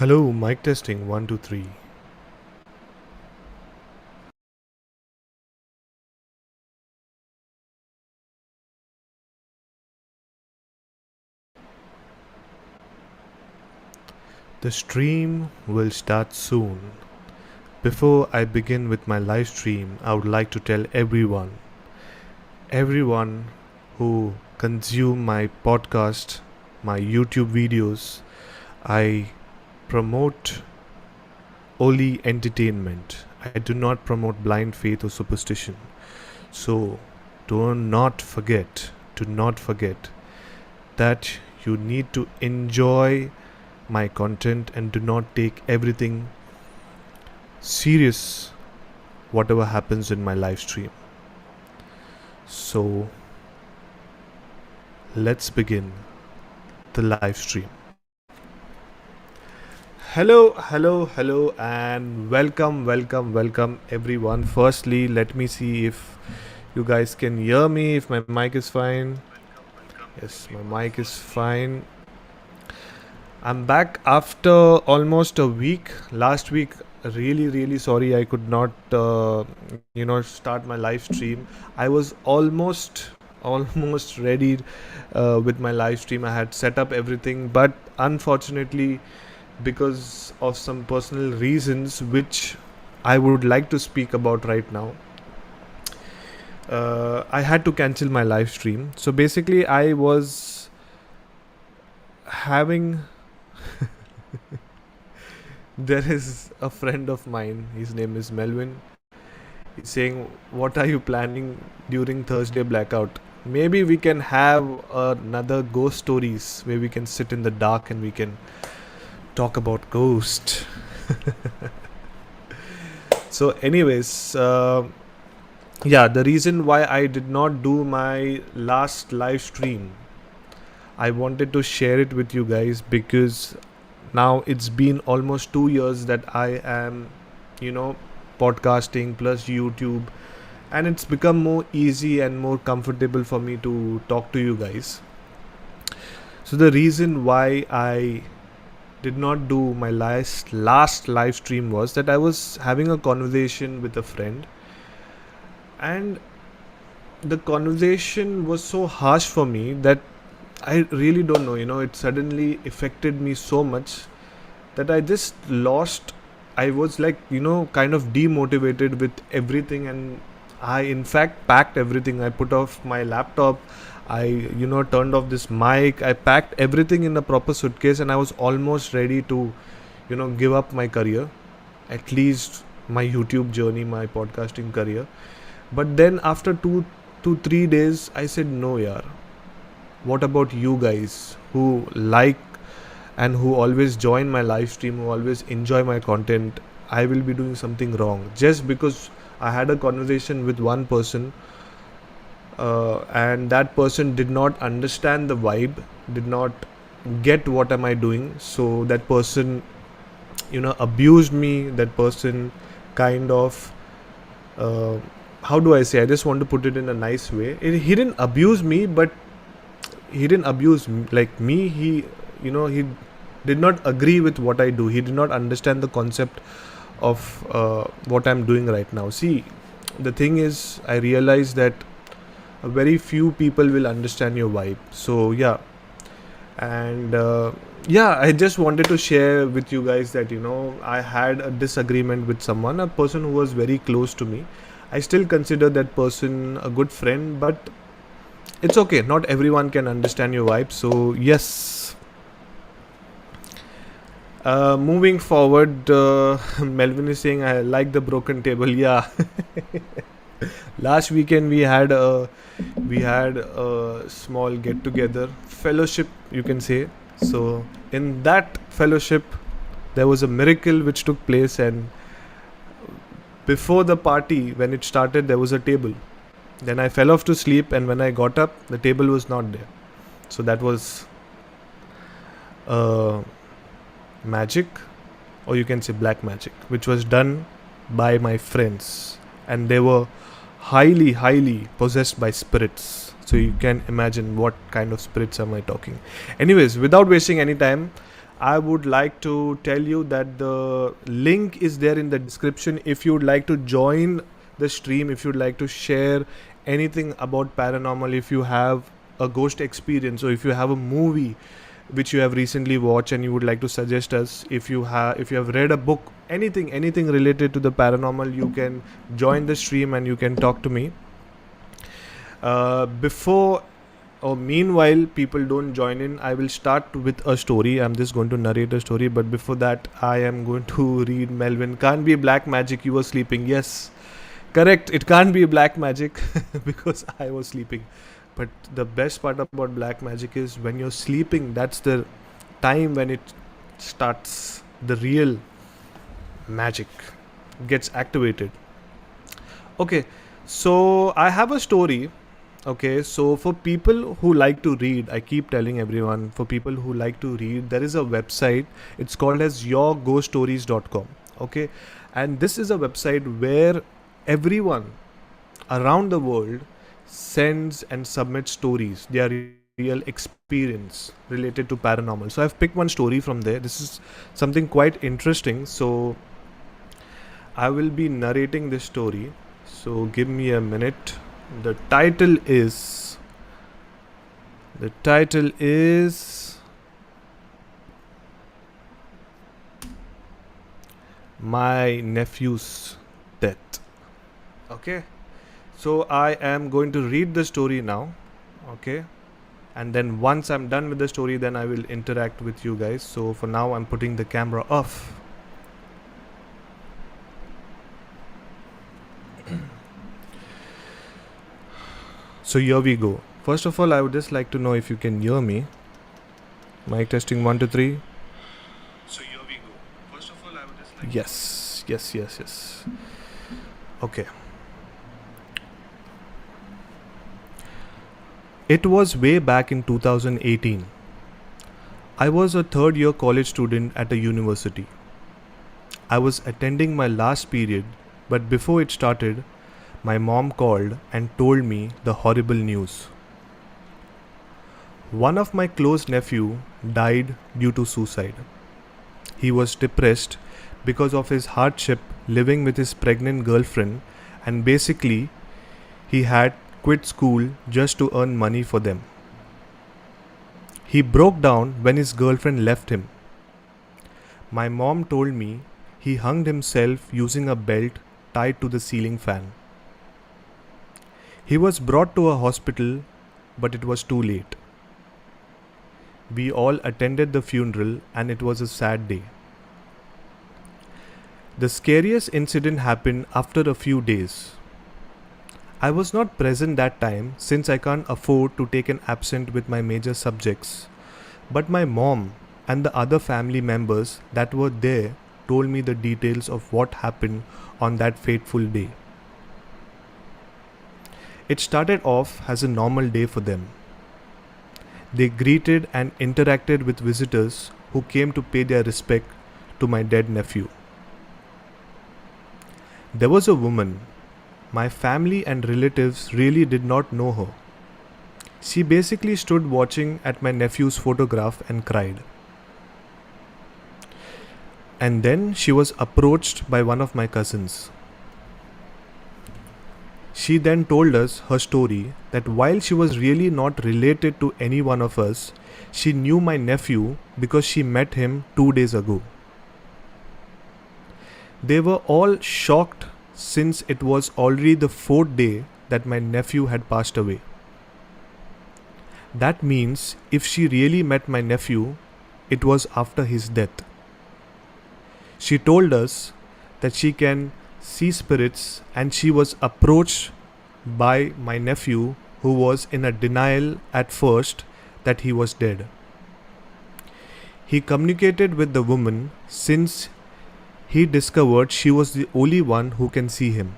Hello, mic testing 1 2 3. The stream will start soon. Before I begin with my live stream, I would like to tell everyone who consume my podcast, my YouTube videos, I promote only entertainment. I do not promote blind faith or superstition. So do not forget that you need to enjoy my content and do not take everything serious whatever happens in my live stream. So let's begin the live stream. Hello, and welcome everyone. Firstly, let me see if you guys can hear me, if my mic is fine. Yes, my mic is fine. I'm back after almost a week. Last week, really sorry I could not, start my live stream. I was almost ready with my live stream. I had set up everything, but unfortunately, because of some personal reasons, which I would like to speak about right now, I had to cancel my live stream. So basically, I was having there is a friend of mine, his name is Melvin. He's saying, what are you planning during Thursday blackout? Maybe we can have another ghost stories where we can sit in the dark and we can talk about ghost. So anyways, the reason why I did not do my last live stream, I wanted to share it with you guys because now it's been almost 2 years that I am, podcasting plus YouTube, and it's become more easy and more comfortable for me to talk to you guys. So the reason why I did not do my last live stream was that I was having a conversation with a friend, and the conversation was so harsh for me that I really don't know, it suddenly affected me so much that I just lost. I was like, kind of demotivated with everything, and I, in fact, packed everything. I put off my laptop, I, turned off this mic, I packed everything in a proper suitcase, and I was almost ready to, give up my career, at least my YouTube journey, my podcasting career. But then after 3 days, I said, no, yaar. What about you guys who like and who always join my live stream, who always enjoy my content? I will be doing something wrong just because I had a conversation with one person, and that person did not understand the vibe, did not get what am I doing. So that person, abused me. That person kind of, how do I say? I just want to put it in a nice way. He didn't abuse me, but he didn't abuse like me. He did not agree with what I do. He did not understand the concept of what I'm doing right now. See, the thing is, I realized that very few people will understand your vibe. So and I just wanted to share with you guys that I had a disagreement with someone, a person who was very close to me. I still consider that person a good friend, but it's okay, not everyone can understand your vibe. So yes, moving forward, Melvin is saying I like the broken table. Yeah. Last weekend we had a small get together, fellowship you can say. So in that fellowship there was a miracle which took place, and before the party, when it started, there was a table. Then I fell off to sleep, and when I got up, the table was not there. So that was magic, or you can say black magic, which was done by my friends, and they were highly possessed by spirits. So you can imagine what kind of spirits am I talking. Anyways, without wasting any time, I would like to tell you that the link is there in the description. If you would like to join the stream, if you'd like to share anything about paranormal, if you have a ghost experience, or if you have a movie which you have recently watched and you would like to suggest us, if you have read a book, anything related to the paranormal, you can join the stream and you can talk to me. Before or meanwhile people don't join in, I will start with a story. I'm just going to narrate a story, but before that I am going to read Melvin. Can't be black magic, you were sleeping. Yes, correct, it can't be black magic because I was sleeping. But the best part about black magic is when you're sleeping, that's the time when it starts, the real magic gets activated. Okay, so I have a story. Okay, so for people who like to read, I keep telling everyone, for people who like to read, there is a website. It's called as yourghoststories.com. Okay, and this is a website where everyone around the world sends and submits stories, their real experience related to paranormal. So I've picked one story from there. This is something quite interesting. So I will be narrating this story. So give me a minute. The title is My Nephew's Death. Okay, so I am going to read the story now. Okay, and then once I'm done with the story, then I will interact with you guys. So for now I'm putting the camera off. So here we go. First of all, I would just like to know if you can hear me. Mic testing 1 2 3. So here we go. First of all, I would just like yes. Okay. It was way back in 2018. I was a third year college student at a university. I was attending my last period, but before it started, my mom called and told me the horrible news. One of my close nephew died due to suicide. He was depressed because of his hardship living with his pregnant girlfriend, and basically he had quit school just to earn money for them. He broke down when his girlfriend left him. My mom told me he hung himself using a belt tied to the ceiling fan. He was brought to a hospital, but it was too late. We all attended the funeral and it was a sad day. The scariest incident happened after a few days. I was not present that time since I can't afford to take an absent with my major subjects, but my mom and the other family members that were there told me the details of what happened on that fateful day. It started off as a normal day for them. They greeted and interacted with visitors who came to pay their respect to my dead nephew. There was a woman. My family and relatives really did not know her. She basically stood watching at my nephew's photograph and cried. And then she was approached by one of my cousins. She then told us her story that while she was really not related to any one of us, she knew my nephew because she met him 2 days ago. They were all shocked since it was already the 4th day that my nephew had passed away. That means if she really met my nephew, it was after his death. She told us that she can see spirits and she was approached by my nephew, who was in a denial at first that he was dead. He communicated with the woman since he discovered she was the only one who can see him.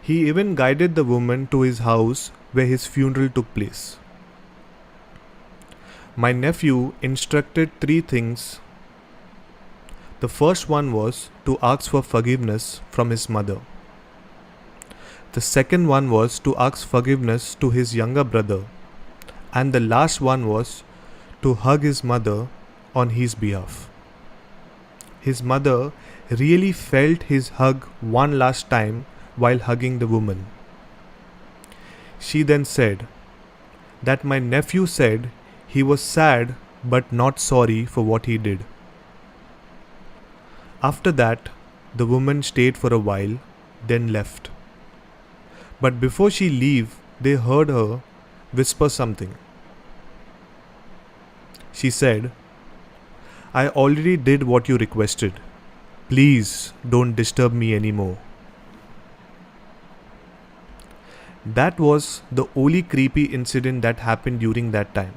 He even guided the woman to his house where his funeral took place. My nephew instructed 3 things. The first one was to ask for forgiveness from his mother. The second one was to ask forgiveness to his younger brother. And the last one was to hug his mother on his behalf. His mother really felt his hug one last time while hugging the woman. She then said that my nephew said he was sad but not sorry for what he did. After that, the woman stayed for a while, then left. But before she leave, they heard her whisper something. She said, I already did what you requested. Please don't disturb me anymore. That was the only creepy incident that happened during that time.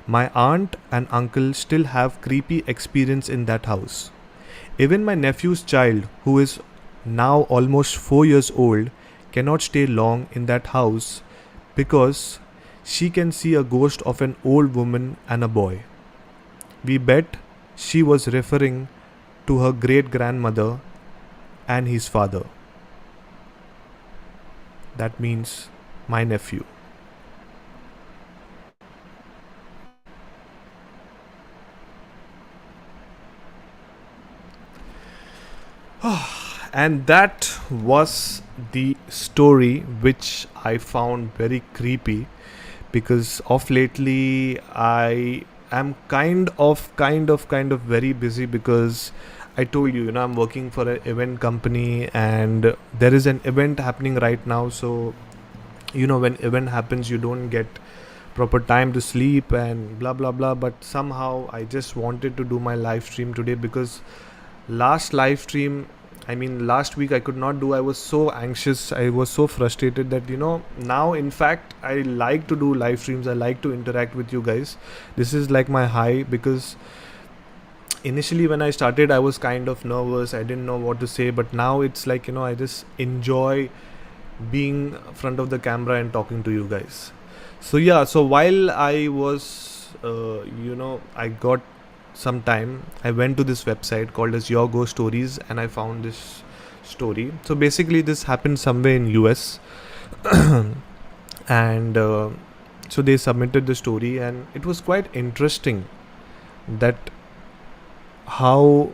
My aunt and uncle still have creepy experience in that house. Even my nephew's child, who is now almost 4 years old, cannot stay long in that house because she can see a ghost of an old woman and a boy. We bet she was referring to her great grandmother and his father. That means my nephew. And that was the story which I found very creepy, because of lately I am kind of very busy, because I told you, I'm working for an event company and there is an event happening right now. So when event happens, you don't get proper time to sleep and blah blah blah. But somehow I just wanted to do my live stream today, because last week I could not do. I was so anxious, I was so frustrated that now in fact I like to do live streams. I like to interact with you guys. This is like my high, because initially when I started I was kind of nervous, I didn't know what to say, but now it's like I just enjoy being in front of the camera and talking to you guys. So while I was I got some time, I went to this website called as Your Ghost Stories, and I found this story. So basically this happened somewhere in US and so they submitted the story, and it was quite interesting that how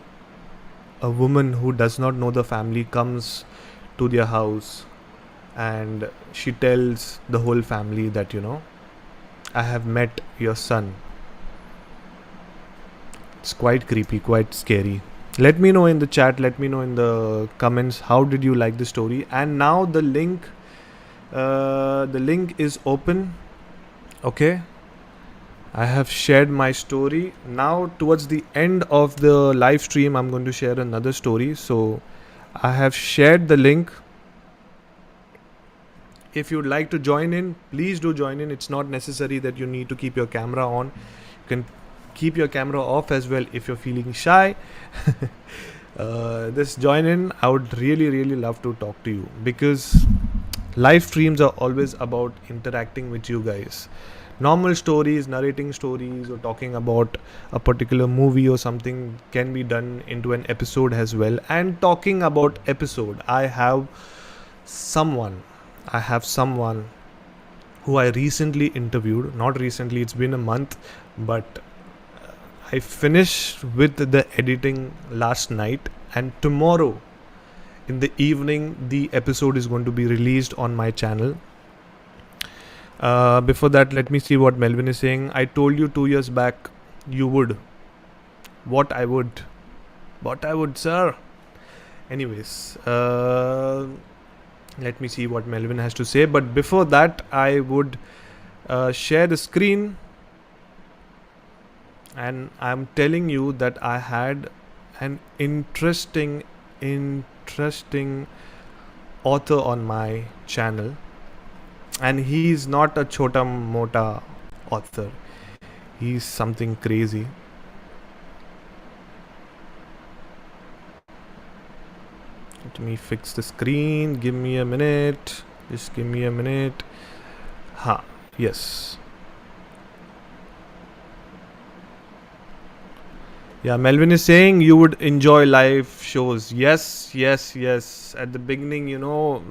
a woman who does not know the family comes to their house and she tells the whole family that I have met your son. It's quite creepy, quite scary. Let me know in the chat, let me know in the comments, how did you like the story. And now the link is open. Okay, I have shared my story. Now towards the end of the live stream I'm going to share another story. So I have shared the link. If you'd like to join in, please do join in. It's not necessary that you need to keep your camera on. You can keep your camera off as well if you're feeling shy. Just join in. I would really love to talk to you, because live streams are always about interacting with you guys. Normal stories, narrating stories, or talking about a particular movie or something can be done into an episode as well. And talking about episode, I have someone who I recently interviewed. Not recently, it's been a month, but I finished with the editing last night, and tomorrow in the evening the episode is going to be released on my channel. Before that, let me see what Melvin is saying. I told you 2 years back you would. What I would, sir. Anyways, let me see what Melvin has to say. But before that, I would share the screen. And I'm telling you that I had an interesting author on my channel. And he's not a chota mota author. He's something crazy. Let me fix the screen. Give me a minute. Just give me a minute. Yes. Yeah, Melvin is saying you would enjoy live shows. Yes. At the beginning,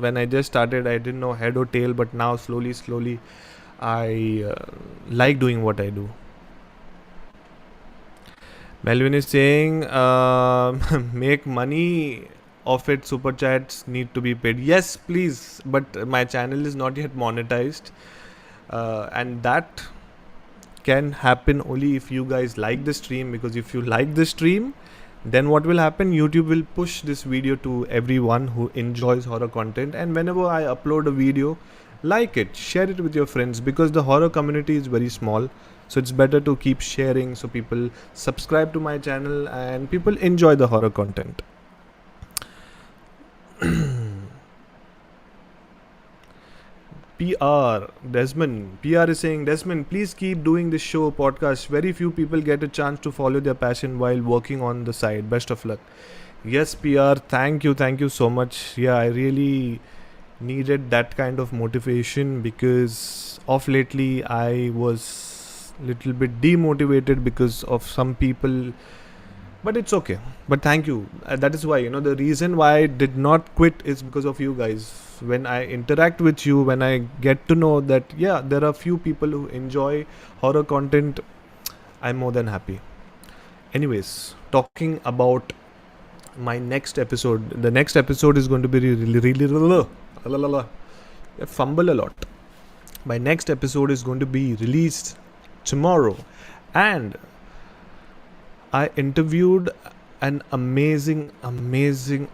when I just started, I didn't know head or tail, but now slowly, I like doing what I do. Melvin is saying, make money of it. Super chats need to be paid. Yes, please. But my channel is not yet monetized, and that can happen only if you guys like the stream. Because if you like the stream, then what will happen? YouTube will push this video to everyone who enjoys horror content. And whenever I upload a video, like it, share it with your friends, because the horror community is very small. So it's better to keep sharing so people subscribe to my channel and people enjoy the horror content. PR Desmond. PR is saying, Desmond, please keep doing this show podcast. Very few people get a chance to follow their passion while working on the side. Best of luck. Yes, PR. Thank you so much. Yeah, I really needed that kind of motivation, because of lately I was little bit demotivated because of some people, but it's okay. But thank you. That is why, the reason why I did not quit is because of you guys. When I interact with you, when I get to know that, yeah, there are few people who enjoy horror content, I'm more than happy. Anyways, talking about my next episode. The next episode is going to be really I fumble a lot. My next episode is going to be released tomorrow, and I interviewed an amazing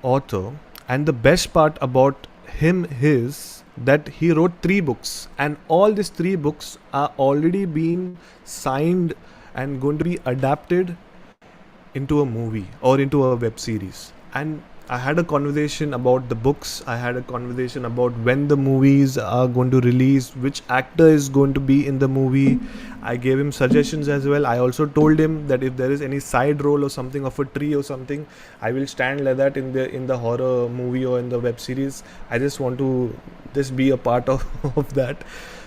author, and the best part about him is that he wrote 3 books, and all these 3 books are already being signed and going to be adapted into a movie or into a web series. And I had a conversation about the books. I had a conversation about when the movies are going to release, which actor is going to be in the movie. I gave him suggestions as well. I also told him that if there is any side role or something of a tree or something, I will stand like that in the horror movie or in the web series. I just want to just be a part of that.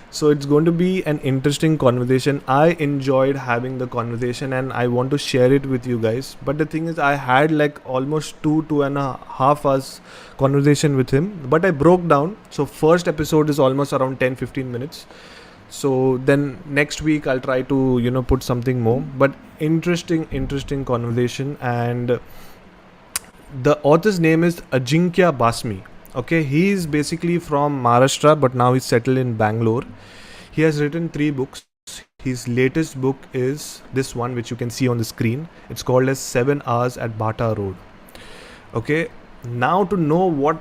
So it's going to be an interesting conversation. I enjoyed having the conversation and I want to share it with you guys. But the thing is, I had like almost 2.5 hours conversation with him, but I broke down. So first episode is almost around 10-15 minutes. So then next week I'll try to put something more. But interesting conversation. And the author's name is Ajinkya Basmi. Okay, he is basically from Maharashtra, but now he's settled in Bangalore. He has written 3 books. His latest book is this one, which you can see on the screen. It's called as 7 Hours at Bata Road. Okay, now to know what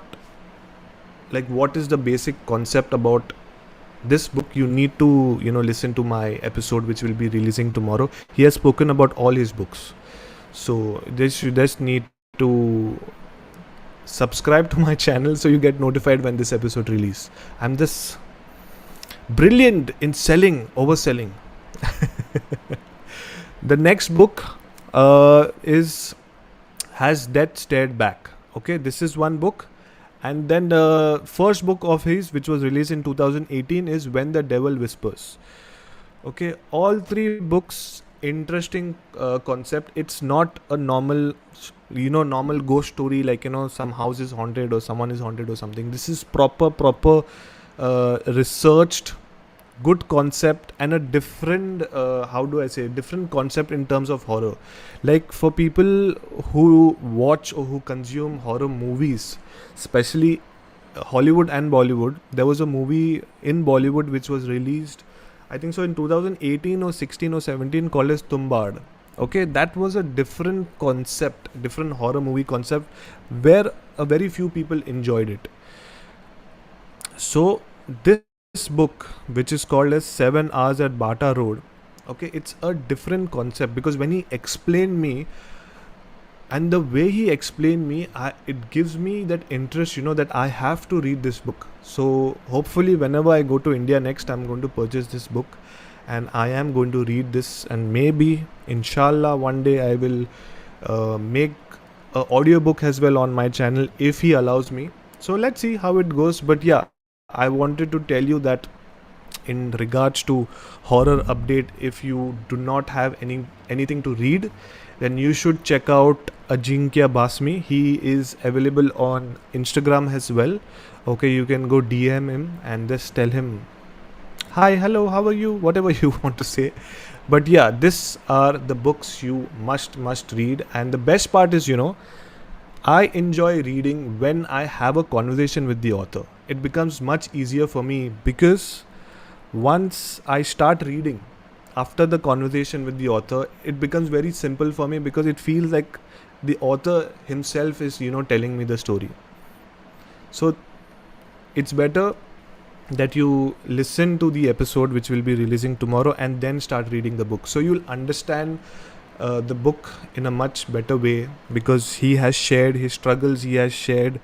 is the basic concept about this book, you need to listen to my episode, which will be releasing tomorrow. He has spoken about all his books. So you just need to subscribe to my channel so you get notified when this episode release. I'm just brilliant in overselling. The next book has Death Stared Back. Okay, this is one book. And then the first book of his, which was released in 2018, is When the Devil Whispers. Okay, all 3 books, interesting concept. It's not a normal ghost story, like some house is haunted or someone is haunted or something. This is proper researched, good concept, and a different different concept in terms of horror. Like for people who watch or who consume horror movies, especially Hollywood and Bollywood, there was a movie in Bollywood which was released, I think so, in 2018 or 16 or 17, called as Tumbad. Okay, that was a different concept, different horror movie concept, where a very few people enjoyed it. So this book, which is called as 7 Hours at Bata Road, okay, it's a different concept, because when he explained me, and the way he explained me, it gives me that interest, that I have to read this book. So hopefully whenever I go to India next, I'm going to purchase this book and I am going to read this, and maybe inshallah one day I will make an audiobook as well on my channel if he allows me. So let's see how it goes. But yeah, I wanted to tell you that in regards to horror update, if you do not have anything to read, then you should check out Ajinkya Basmi. He is available on Instagram as well. Okay, you can go DM him and just tell him, hi, hello, how are you, whatever you want to say. But yeah, these are the books you must read. And the best part is, I enjoy reading when I have a conversation with the author. It becomes much easier for me because once I start reading, after the conversation with the author, it becomes very simple for me because it feels like the author himself is, telling me the story. So it's better that you listen to the episode which will be releasing tomorrow and then start reading the book. So you'll understand the book in a much better way, because he has shared his struggles, he has shared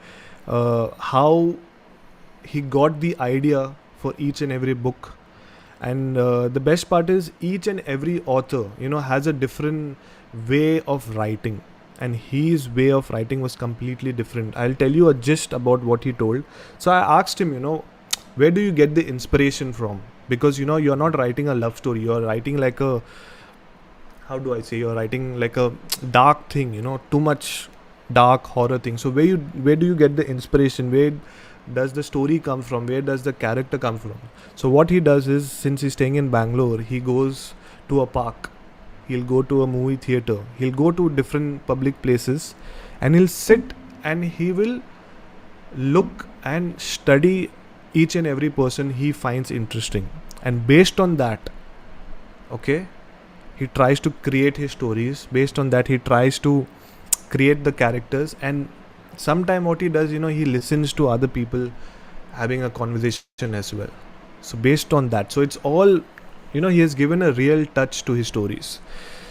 how he got the idea for each and every book. And the best part is each and every author has a different way of writing, and his way of writing was completely different. I'll tell you a gist about what he told. So I asked him, where do you get the inspiration from? Because you're not writing a love story, you're writing like a, how do I say, you're writing like a dark thing, too much dark horror thing. So where do you get the inspiration? Where does the story come from? Where does the character come from? So what he does is, since he's staying in Bangalore, he goes to a park, he'll go to a movie theater, he'll go to different public places, and he'll sit and he will look and study each and every person he finds interesting, and based on that, okay, he tries to create his stories. Based on that, he tries to create the characters. And sometime what he does, he listens to other people having a conversation as well. So based on that, so it's all, he has given a real touch to his stories.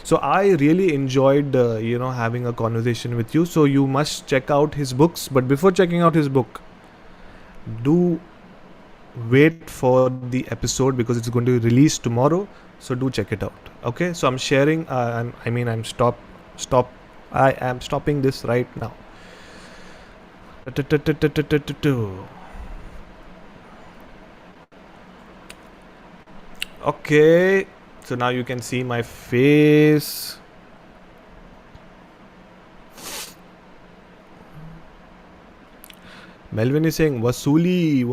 So I really enjoyed having a conversation with you. So you must check out his books, but before checking out his book, do wait for the episode because it's going to be released tomorrow. So do check it out. Okay, so I'm sharing I am stopping this right now. Okay, so now you can see my face. Melvin is saying वसूली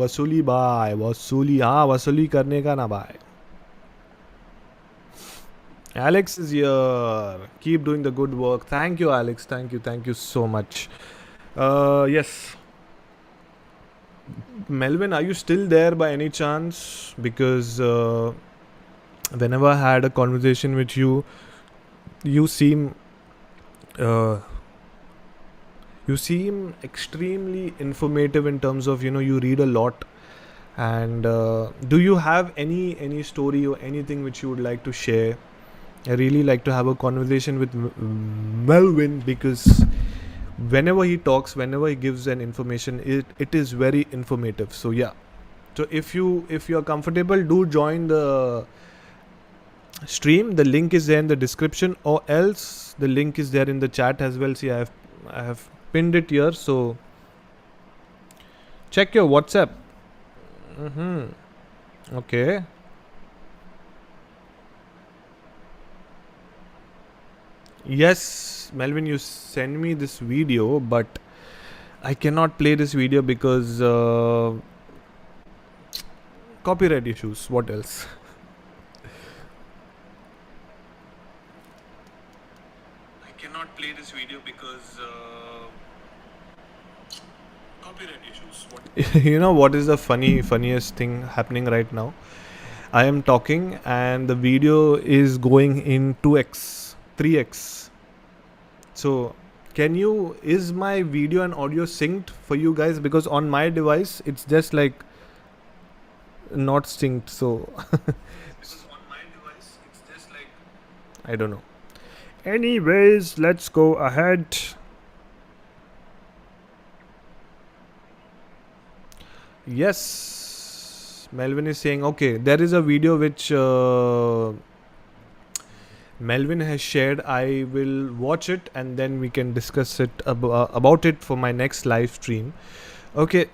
भाई, वसूली, हाँ वसूली करने का ना भाई. Alex is here. Keep doing the good work. Thank you, Alex. Thank you so much. Yes. Melvin, are you still there by any chance? Because whenever I had a conversation with you, you seem extremely informative in terms of, you read a lot. And do you have any story or anything which you would like to share? I really like to have a conversation with Melvin, because whenever he talks, whenever he gives an information, it is very informative. So yeah, so if you're comfortable, do join the stream. The link is there in the description, or else the link is there in the chat as well. See, I have pinned it here, so check your WhatsApp. Okay. Yes, Melvin, you send me this video, but I cannot play this video because copyright issues. What else? I cannot play this video because copyright issues. What? You know what is the funniest thing happening right now? I am talking and the video is going in 2x, 3x. So is my video and audio synced for you guys? Because on my device it's just like not synced. So because on my device it's just like, I don't know. Anyways, let's go ahead. Yes, Melvin is saying, okay, there is a video which Melvin has shared. I will watch it and then we can discuss it about it for my next live stream. Okay,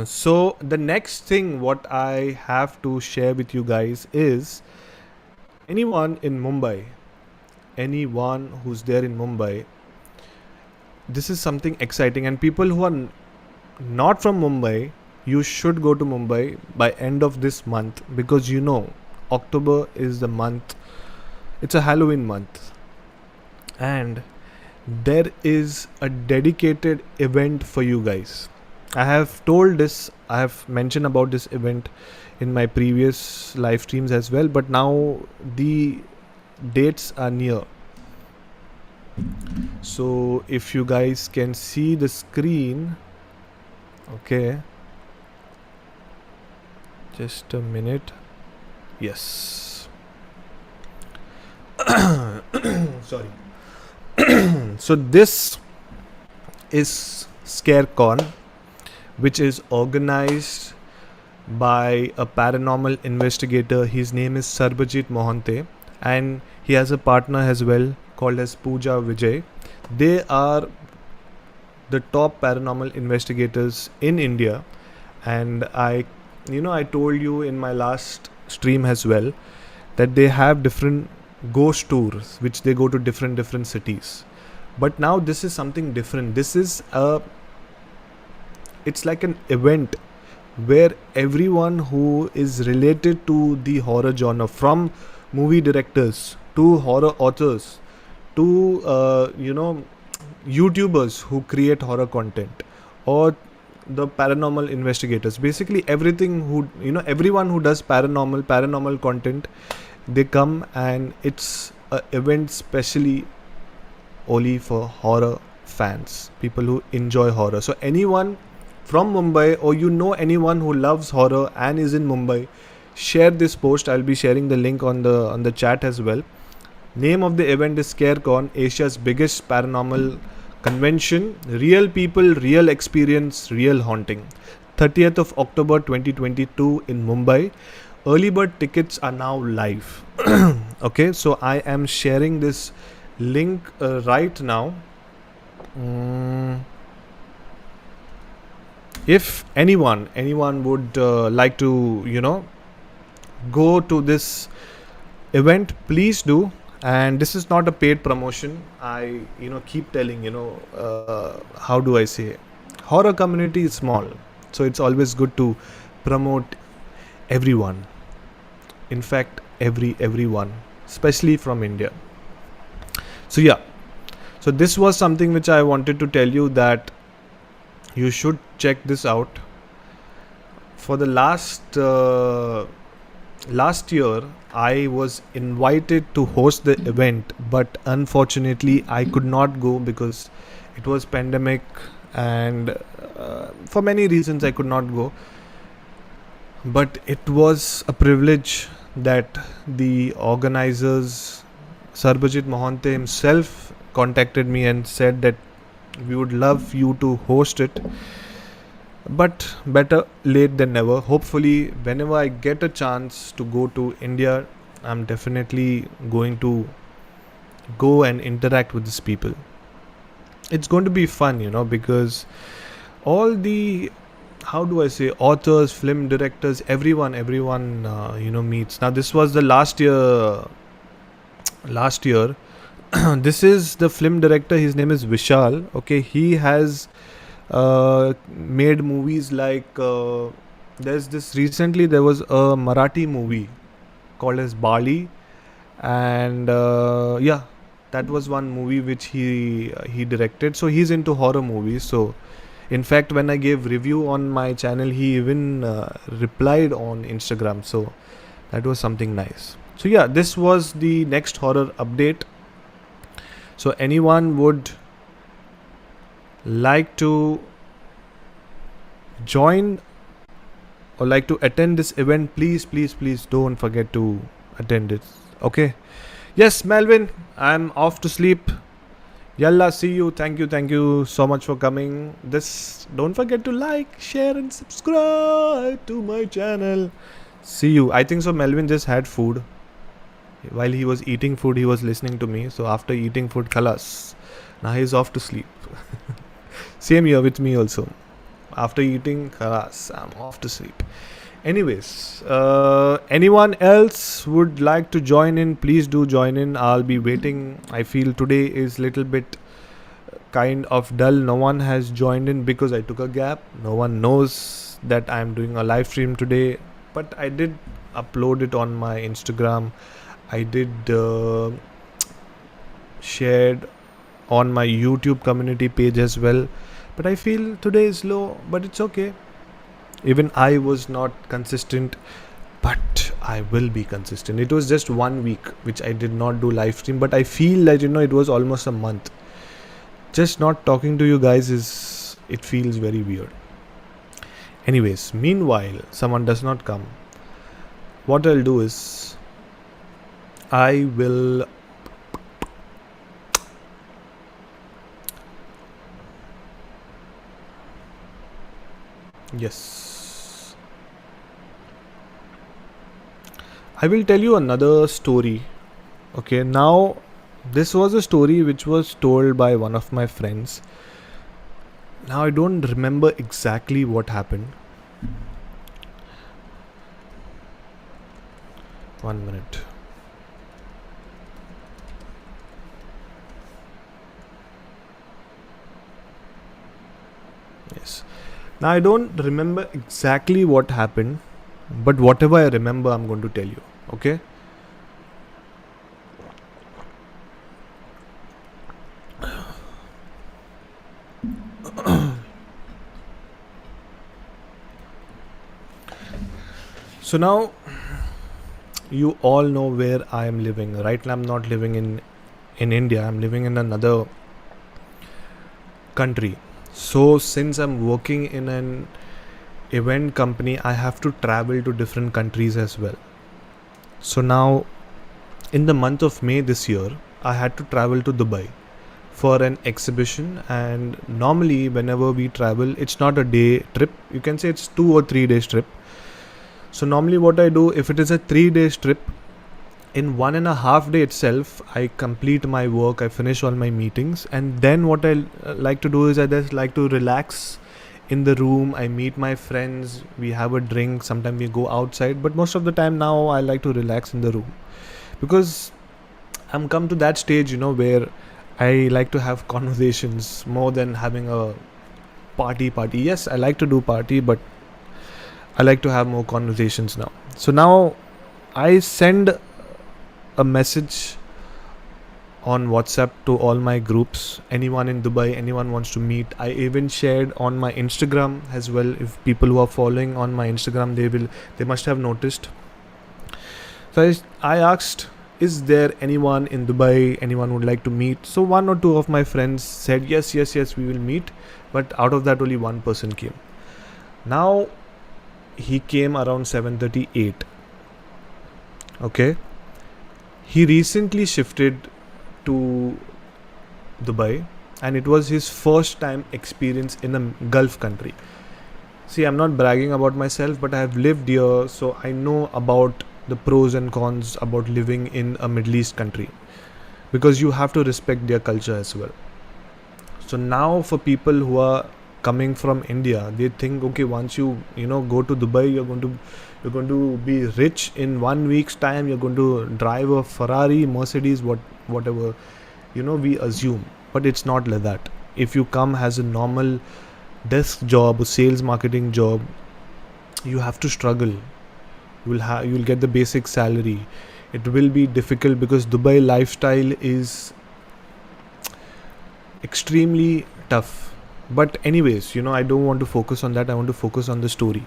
so the next thing what I have to share with you guys is, anyone in Mumbai, anyone who's there in Mumbai, this is something exciting, and people who are not from Mumbai, you should go to Mumbai by end of this month, because October is the month It's a Halloween month, and there is a dedicated event for you guys. I have mentioned about this event in my previous live streams as well, but now the dates are near. So if you guys can see the screen, okay, just a minute. Yes. Sorry. So this is ScareCon, which is organized by a paranormal investigator. His name is Sarbajit Mohante, and he has a partner as well called as Pooja Vijay. They are the top paranormal investigators in India, and I told you in my last stream as well that they have different ghost tours which they go to different cities. But now this is something different. It's like an event where everyone who is related to the horror genre, from movie directors to horror authors to YouTubers who create horror content, or the paranormal investigators, basically everyone who does paranormal content, they come, and it's a event specially only for horror fans, people who enjoy horror. So anyone from Mumbai, or anyone who loves horror and is in Mumbai, share this post. I'll be sharing the link on the chat as well. Name of the event is ScareCon, Asia's biggest paranormal convention. Real people, real experience, real haunting. 30th of October 2022 in Mumbai. Early bird tickets are now live. Okay, so I am sharing this link right now. If anyone would like to go to this event, please do. And this is not a paid promotion. I keep telling, how do I say, horror community is small, so it's always good to promote everyone. In fact, everyone, especially from India. So yeah, so this was something which I wanted to tell you, that you should check this out. For the last year, I was invited to host the event, but unfortunately I could not go because it was pandemic, and for many reasons I could not go. But it was a privilege that the organizers, Sarbajit Mohante himself, contacted me and said that we would love you to host it. But better late than never. Hopefully, whenever I get a chance to go to India, I'm definitely going to go and interact with these people. It's going to be fun, because all the, how do I say, authors, film directors, everyone meets. Now this was the last year. This is the film director. His name is Vishal. Okay, he has made movies like there was a Marathi movie called as Bali, and that was one movie which he directed. So he's into horror movies. So in fact, when I gave review on my channel, he even replied on Instagram. So that was something nice. So yeah, this was the next horror update. So anyone would like to join or like to attend this event, please don't forget to attend it. Okay. Yes, Melvin, I'm off to sleep. Yalla, see you. Thank you so much for coming. Don't forget to like, share and subscribe to my channel. See you. I think so Melvin just had food. While he was eating food, he was listening to me. So after eating food, khalas. Now he's off to sleep. Same here with me also. After eating, khalas, I'm off to sleep. Anyways, anyone else would like to join in, please do join in. I'll be waiting. I feel today is little bit kind of dull. No one has joined in because I took a gap. No one knows that I'm doing a live stream today, but I did upload it on my Instagram I did shared on my YouTube community page as well. But I feel today is low, but it's okay. Even I was not consistent, but I will be consistent. It was just 1 week which I did not do live stream, but I feel that it was almost a month. Just not talking to you guys it feels very weird. Anyways, meanwhile, someone does not come. What I'll do is I will yes. I will tell you another story. Okay, now this was a story which was told by one of my friends. Now I don't remember exactly what happened. 1 minute. Yes. Now I don't remember exactly what happened, but whatever I remember, I'm going to tell you. Okay? So now you all know where I am living. Right now I'm not living in India. I'm living in another country. So since I'm working in an event company, I have to travel to different countries as well. So now in the month of May this year, I had to travel to Dubai for an exhibition, and normally whenever we travel, it's not a day trip. You can say it's 2 or 3 days trip. So normally what I do, if it is a 3 days trip, in 1.5 day itself, I complete my work, I finish all my meetings, and then what I like to do is I just like to relax in the room. I meet my friends, we have a drink, sometimes we go outside, but most of the time now I like to relax in the room, because I'm come to that stage, where I like to have conversations more than having a party. Yes, I like to do party, but I like to have more conversations now. So now I send a message on WhatsApp to all my groups. Anyone in Dubai, anyone wants to meet. I even shared on my Instagram as well. If people who are following on my Instagram, they must have noticed. So I asked, is there anyone in Dubai, anyone would like to meet? So 1 or 2 of my friends said yes, we will meet. But out of that, only one person came. Now he came around 7:38. Okay. He recently shifted to Dubai, and it was his first time experience in a Gulf country. See, I'm not bragging about myself, but I have lived here, so I know about the pros and cons about living in a Middle East country, because you have to respect their culture as well. So now for people who are coming from India, they think, okay, once you go to Dubai, you're going to be rich in 1 week's time. You're going to drive a Ferrari, Mercedes, whatever we assume. But it's not like that. If you come as a normal desk job, a sales marketing job, you have to struggle. You'll get the basic salary. It will be difficult because Dubai lifestyle is extremely tough. But anyways, I don't want to focus on that. I want to focus on the story.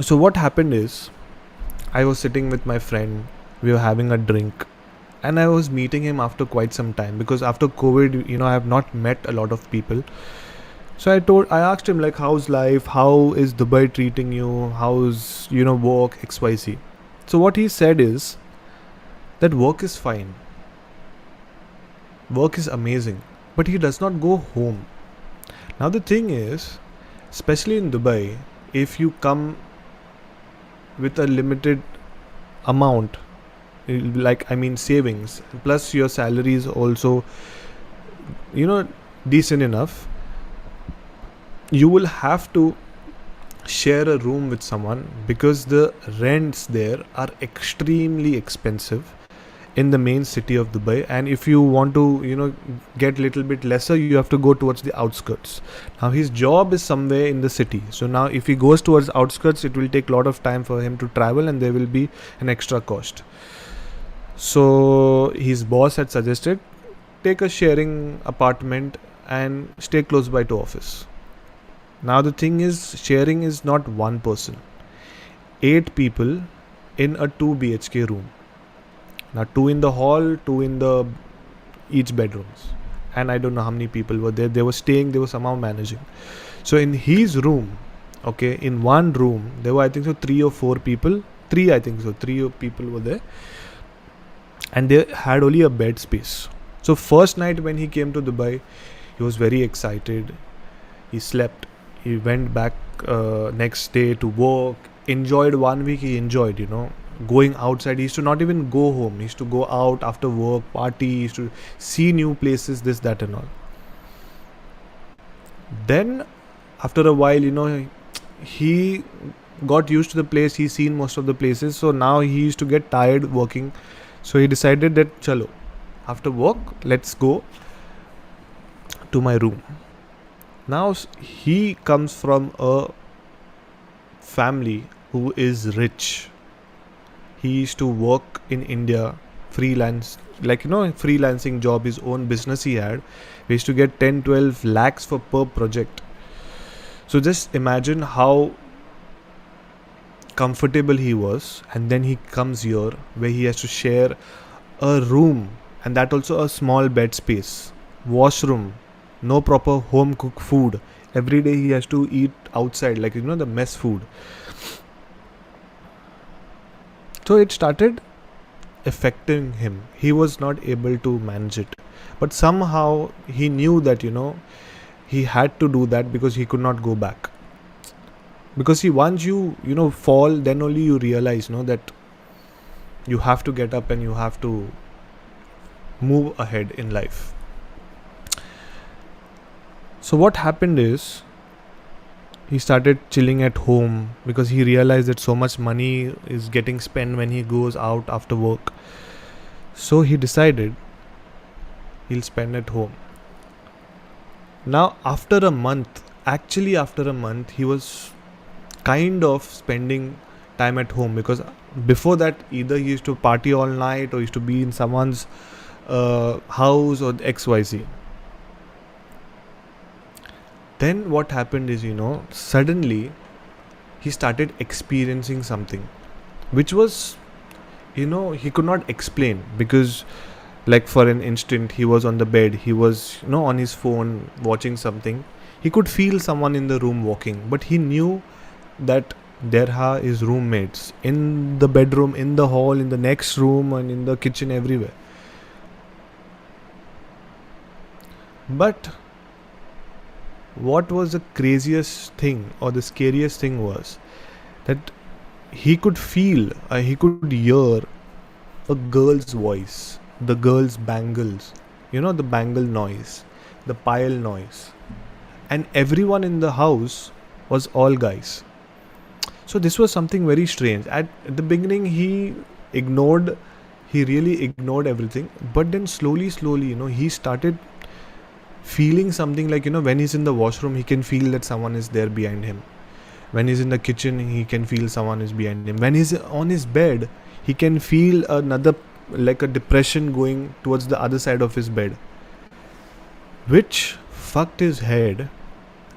So what happened is, I was sitting with my friend, we were having a drink, and I was meeting him after quite some time, because after COVID, I have not met a lot of people. So I asked him, like, how's life? How is Dubai treating you? How's, work, XYZ. So what he said is that work is fine. Work is amazing, but he does not go home. Now the thing is, especially in Dubai, if you come with a limited amount, savings, plus your salary is also, decent enough, you will have to share a room with someone, because the rents there are extremely expensive in the main city of Dubai. And if you want to get little bit lesser, you have to go towards the outskirts. Now his job is somewhere in the city, so now if he goes towards outskirts, it will take a lot of time for him to travel, and there will be an extra cost. So his boss had suggested take a sharing apartment and stay close by to office. Now the thing is, sharing is not one person. 8 people in a 2 BHK room. Now 2 in the hall, 2 in the each bedrooms. And I don't know how many people were there. They were staying, they were somehow managing. So in his room, okay, in one room, there were I think so 3 or 4 people. 3 I think so, 3 people were there. And they had only a bed space. So first night when he came to Dubai, he was very excited. He slept. He went back next day to work. Enjoyed 1 week. He enjoyed, going outside. He used to not even go home. He used to go out after work, party. He used to see new places, this, that and all. Then after a while, he got used to the place. He's seen most of the places. So now he used to get tired working. So he decided that chalo, after work, let's go to my room. Now he comes from a family who is rich. He used to work in India, freelance, freelancing job, his own business he had. He used to get 10-12 lakhs for per project. So just imagine how comfortable he was, and then he comes here where he has to share a room, and that also a small bed space, washroom, no proper home cooked food. Every day he has to eat outside, the mess food. So it started affecting him. He was not able to manage it, but somehow he knew that he had to do that because he could not go back. Because once you fall, then only you realize that you have to get up and you have to move ahead in life. So what happened is, he started chilling at home because he realized that so much money is getting spent when he goes out after work. So he decided he'll spend at home. Now after a month, he was kind of spending time at home, because before that either he used to party all night or used to be in someone's house or XYZ. Then what happened is, suddenly he started experiencing something which was, he could not explain, because for an instant he was on the bed, he was on his phone watching something. He could feel someone in the room walking, but he knew that there are his roommates in the bedroom, in the hall, in the next room, and in the kitchen, everywhere. But what was the craziest thing or the scariest thing was that he could feel, he could hear a girl's voice, the girl's bangles, the bangle noise, the pile noise, and everyone in the house was all guys. So this was something very strange. At the beginning, he really ignored everything. But then slowly, he started feeling something when he's in the washroom, he can feel that someone is there behind him. When he's in the kitchen, he can feel someone is behind him. When he's on his bed, he can feel another, a depression going towards the other side of his bed, which fucked his head.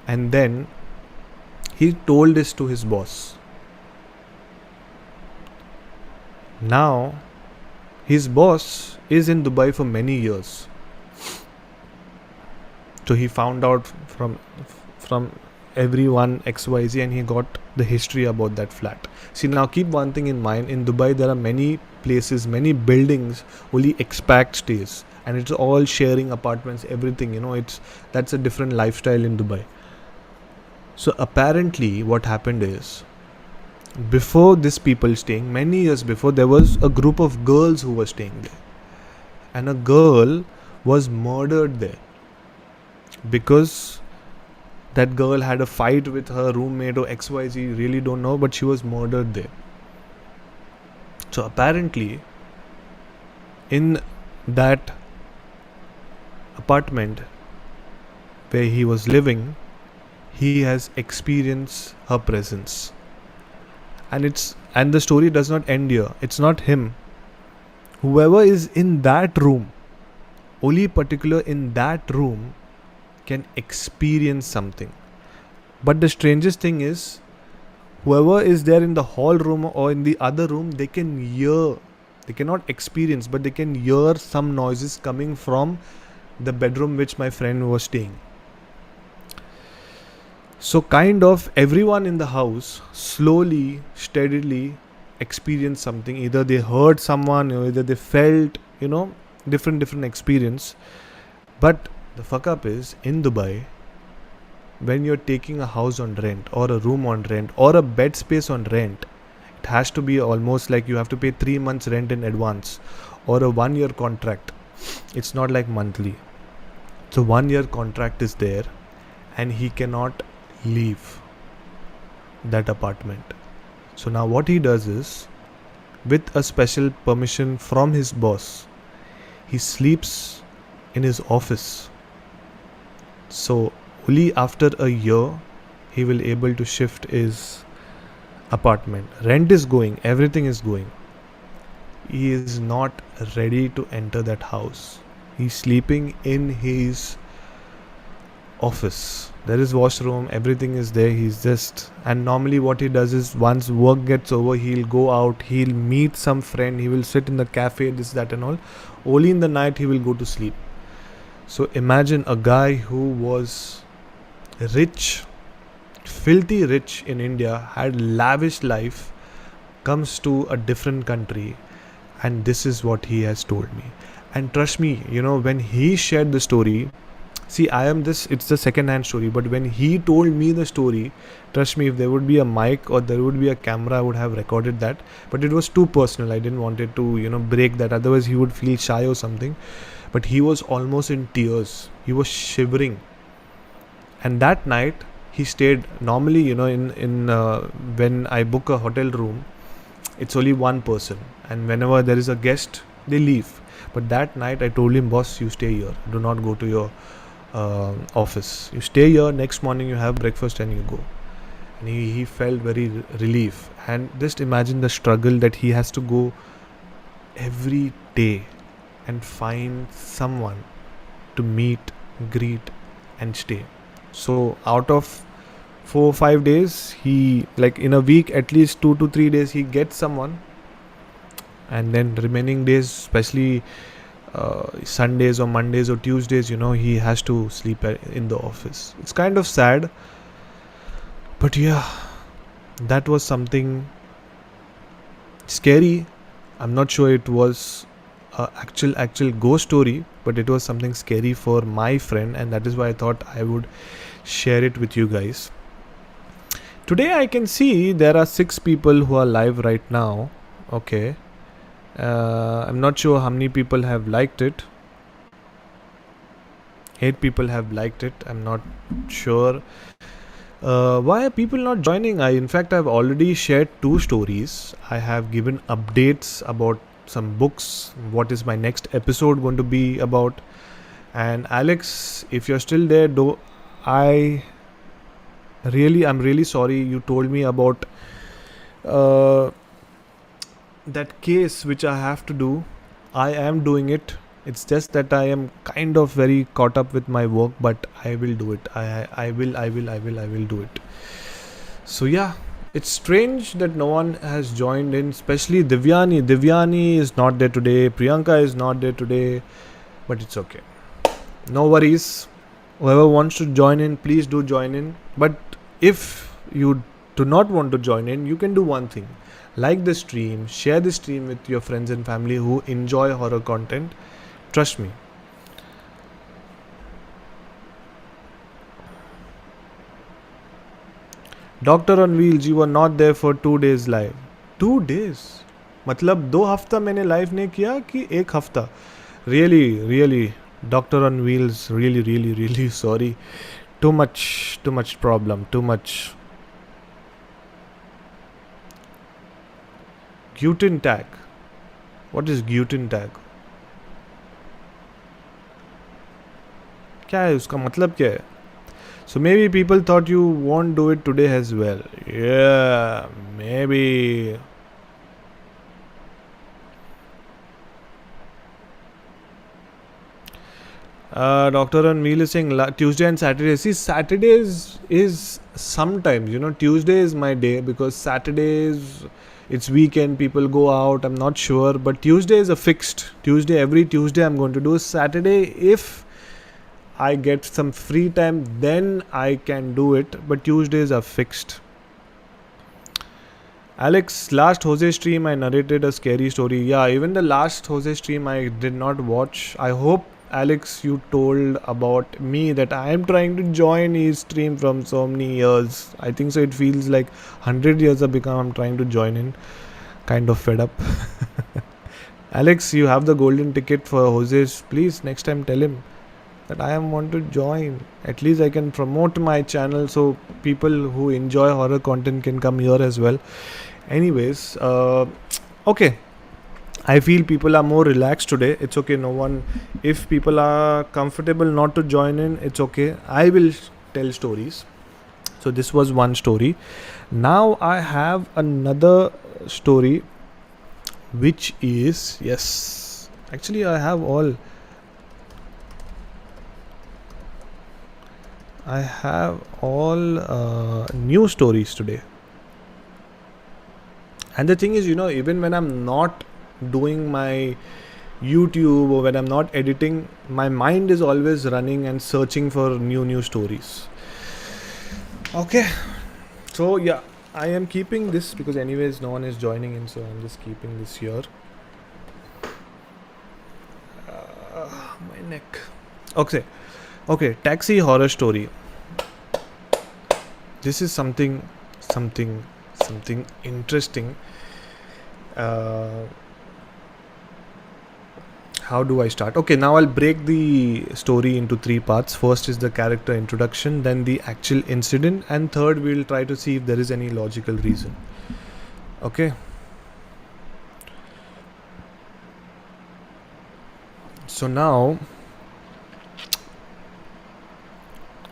And then he told this to his boss. Now his boss is in Dubai for many years. So he found out from everyone XYZ, and he got the history about that flat. See, now keep one thing in mind. In Dubai there are many places, many buildings only expat stays, and it's all sharing apartments, everything, that's a different lifestyle in Dubai. So apparently what happened is, before this people staying, many years before, there was a group of girls who were staying there, and a girl was murdered there because that girl had a fight with her roommate or XYZ, really don't know, but she was murdered there. So apparently in that apartment where he was living, he has experienced her presence. And the story does not end here. It's not him whoever is in that room, only particular in that room, can experience something. But the strangest thing is, whoever is there in the hall room or in the other room, they can hear, they cannot experience, but they can hear some noises coming from the bedroom which my friend was staying. So kind of everyone in the house slowly, steadily experienced something. Either they heard someone, or either they felt, different experience. But the fuck up is, in Dubai, when you're taking a house on rent or a room on rent or a bed space on rent, it has to be almost like you have to pay 3 months rent in advance or a 1-year contract. It's not like monthly. So 1-year contract is there, and he cannot leave that apartment. So now what he does is, with a special permission from his boss, he sleeps in his office. So only after a year he will able to shift his apartment. Rent is going, everything is going. He is not ready to enter that house. He's sleeping in his office. There is washroom, everything is there. And normally what he does is, once work gets over, he'll go out, he'll meet some friend, he will sit in the cafe, this, that and all. Only in the night he will go to sleep. So imagine a guy who was rich, filthy rich in India, had lavish life, comes to a different country, and this is what he has told me. And trust me, when he shared the story, see, it's the second hand story, but when he told me the story, trust me, if there would be a mic or there would be a camera, I would have recorded that. But it was too personal. I didn't want it to, break that. Otherwise, he would feel shy or something. But he was almost in tears. He was shivering. And that night, he stayed. Normally, when I book a hotel room, it's only one person. And whenever there is a guest, they leave. But that night, I told him, boss, you stay here. Do not go to your office. You stay here. Next morning, you have breakfast and you go. And he felt very relief. And just imagine the struggle that he has to go every day and find someone to meet, greet, and stay. So out of 4 or 5 days, he, like in a week, at least 2 to 3 days, he gets someone. And then remaining days, especially Sundays or Mondays or Tuesdays, he has to sleep in the office. It's kind of sad. But yeah, that was something scary. I'm not sure it was a actual ghost story, but it was something scary for my friend, and that is why I thought I would share it with you guys. Today I can see there are 6 people who are live right now. Okay. I'm not sure how many people have liked it. 8 people have liked it. I'm not sure. Why are people not joining? In fact, I've already shared 2 stories. I have given updates about some books. What is my next episode going to be about? And Alex, if you're still there, I'm really sorry. You told me about that case which I have to do. I am doing it. It's just that I am kind of very caught up with my work, but I will do it. I will do it. So yeah, it's strange that no one has joined in, especially Divyani. Divyani is not there today. Priyanka is not there today, but it's okay. No worries. Whoever wants to join in, please do join in. But if you do not want to join in, you can do one thing. Like the stream, share the stream with your friends and family who enjoy horror content. Trust me. Doctor on Wheels, you were not there for 2 days live. 2 days? मतलब 2 हफ्ता मैंने live नहीं किया कि 1 हफ्ता? Really, Doctor on Wheels, really sorry. Too much problem, too much. Gluten tag. What is gluten tag? क्या है उसका मतलब क्या है? So maybe people thought you won't do it today as well. Yeah, maybe. Doctor on Meal is saying Tuesday and Saturday. See, Saturdays is sometimes, Tuesday is my day because Saturdays it's weekend, people go out. I'm not sure, but Tuesday is a fixed Tuesday. Every Tuesday I'm going to do. Saturday, if I get some free time, then I can do it. But Tuesdays are fixed. Alex, last Jose stream I narrated a scary story. Yeah, even the last Jose stream I did not watch. I hope, Alex, you told about me that I am trying to join his stream from so many years. I think so. It feels like 100 years have become. I'm trying to join in. Kind of fed up. Alex, you have the golden ticket for Jose's. Please, next time tell him that I want to join. At least I can promote my channel so people who enjoy horror content can come here as well. Anyways, okay. I feel people are more relaxed today. It's okay. No one, if people are comfortable not to join in, it's okay. I will tell stories. So this was one story. Now I have another story, which is, yes, actually I have all new stories today. And the thing is, even when I'm not doing my YouTube or when I'm not editing, my mind is always running and searching for new stories. Okay. So yeah, I am keeping this because anyways no one is joining in, so I'm just keeping this here. My neck. Okay, taxi horror story. This is something interesting. How do I start? Okay, now I'll break the story into 3 parts. First is the character introduction, then the actual incident, and third we'll try to see if there is any logical reason. Okay. So now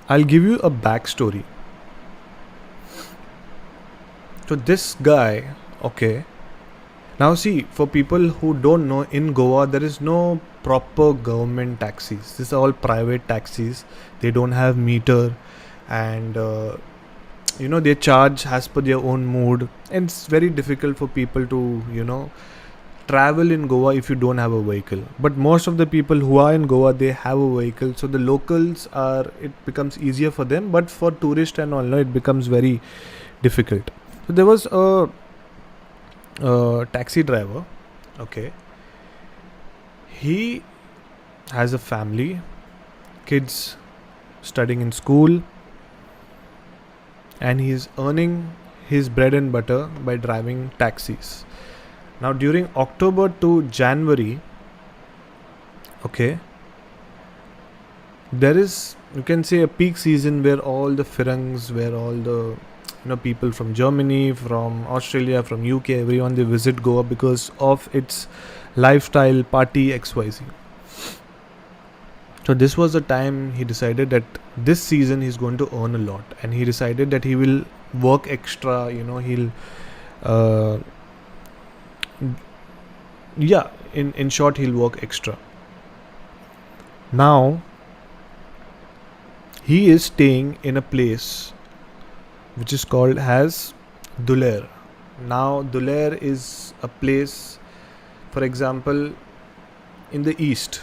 I'll give you a backstory. So this guy, okay. Now see, for people who don't know, in Goa there is no proper government taxis. These are all private taxis. They don't have meter, and they charge as per their own mood. And it's very difficult for people to travel in Goa if you don't have a vehicle. But most of the people who are in Goa, they have a vehicle. So the locals it becomes easier for them. But for tourists and all, it becomes very difficult. So there was a taxi driver. Okay, he has a family, kids studying in school, and he is earning his bread and butter by driving taxis. Now during October to January, okay, there is, you can say, a peak season where all the Firangs, where all the people from Germany, from Australia, from UK, everyone, they visit Goa because of its lifestyle, party, XYZ. So this was the time he decided that this season he's going to earn a lot, and he decided that he will work extra. He'll in short, he'll work extra. Now he is staying in a place which is called as Duler. Now Duler is a place, for example, in the east.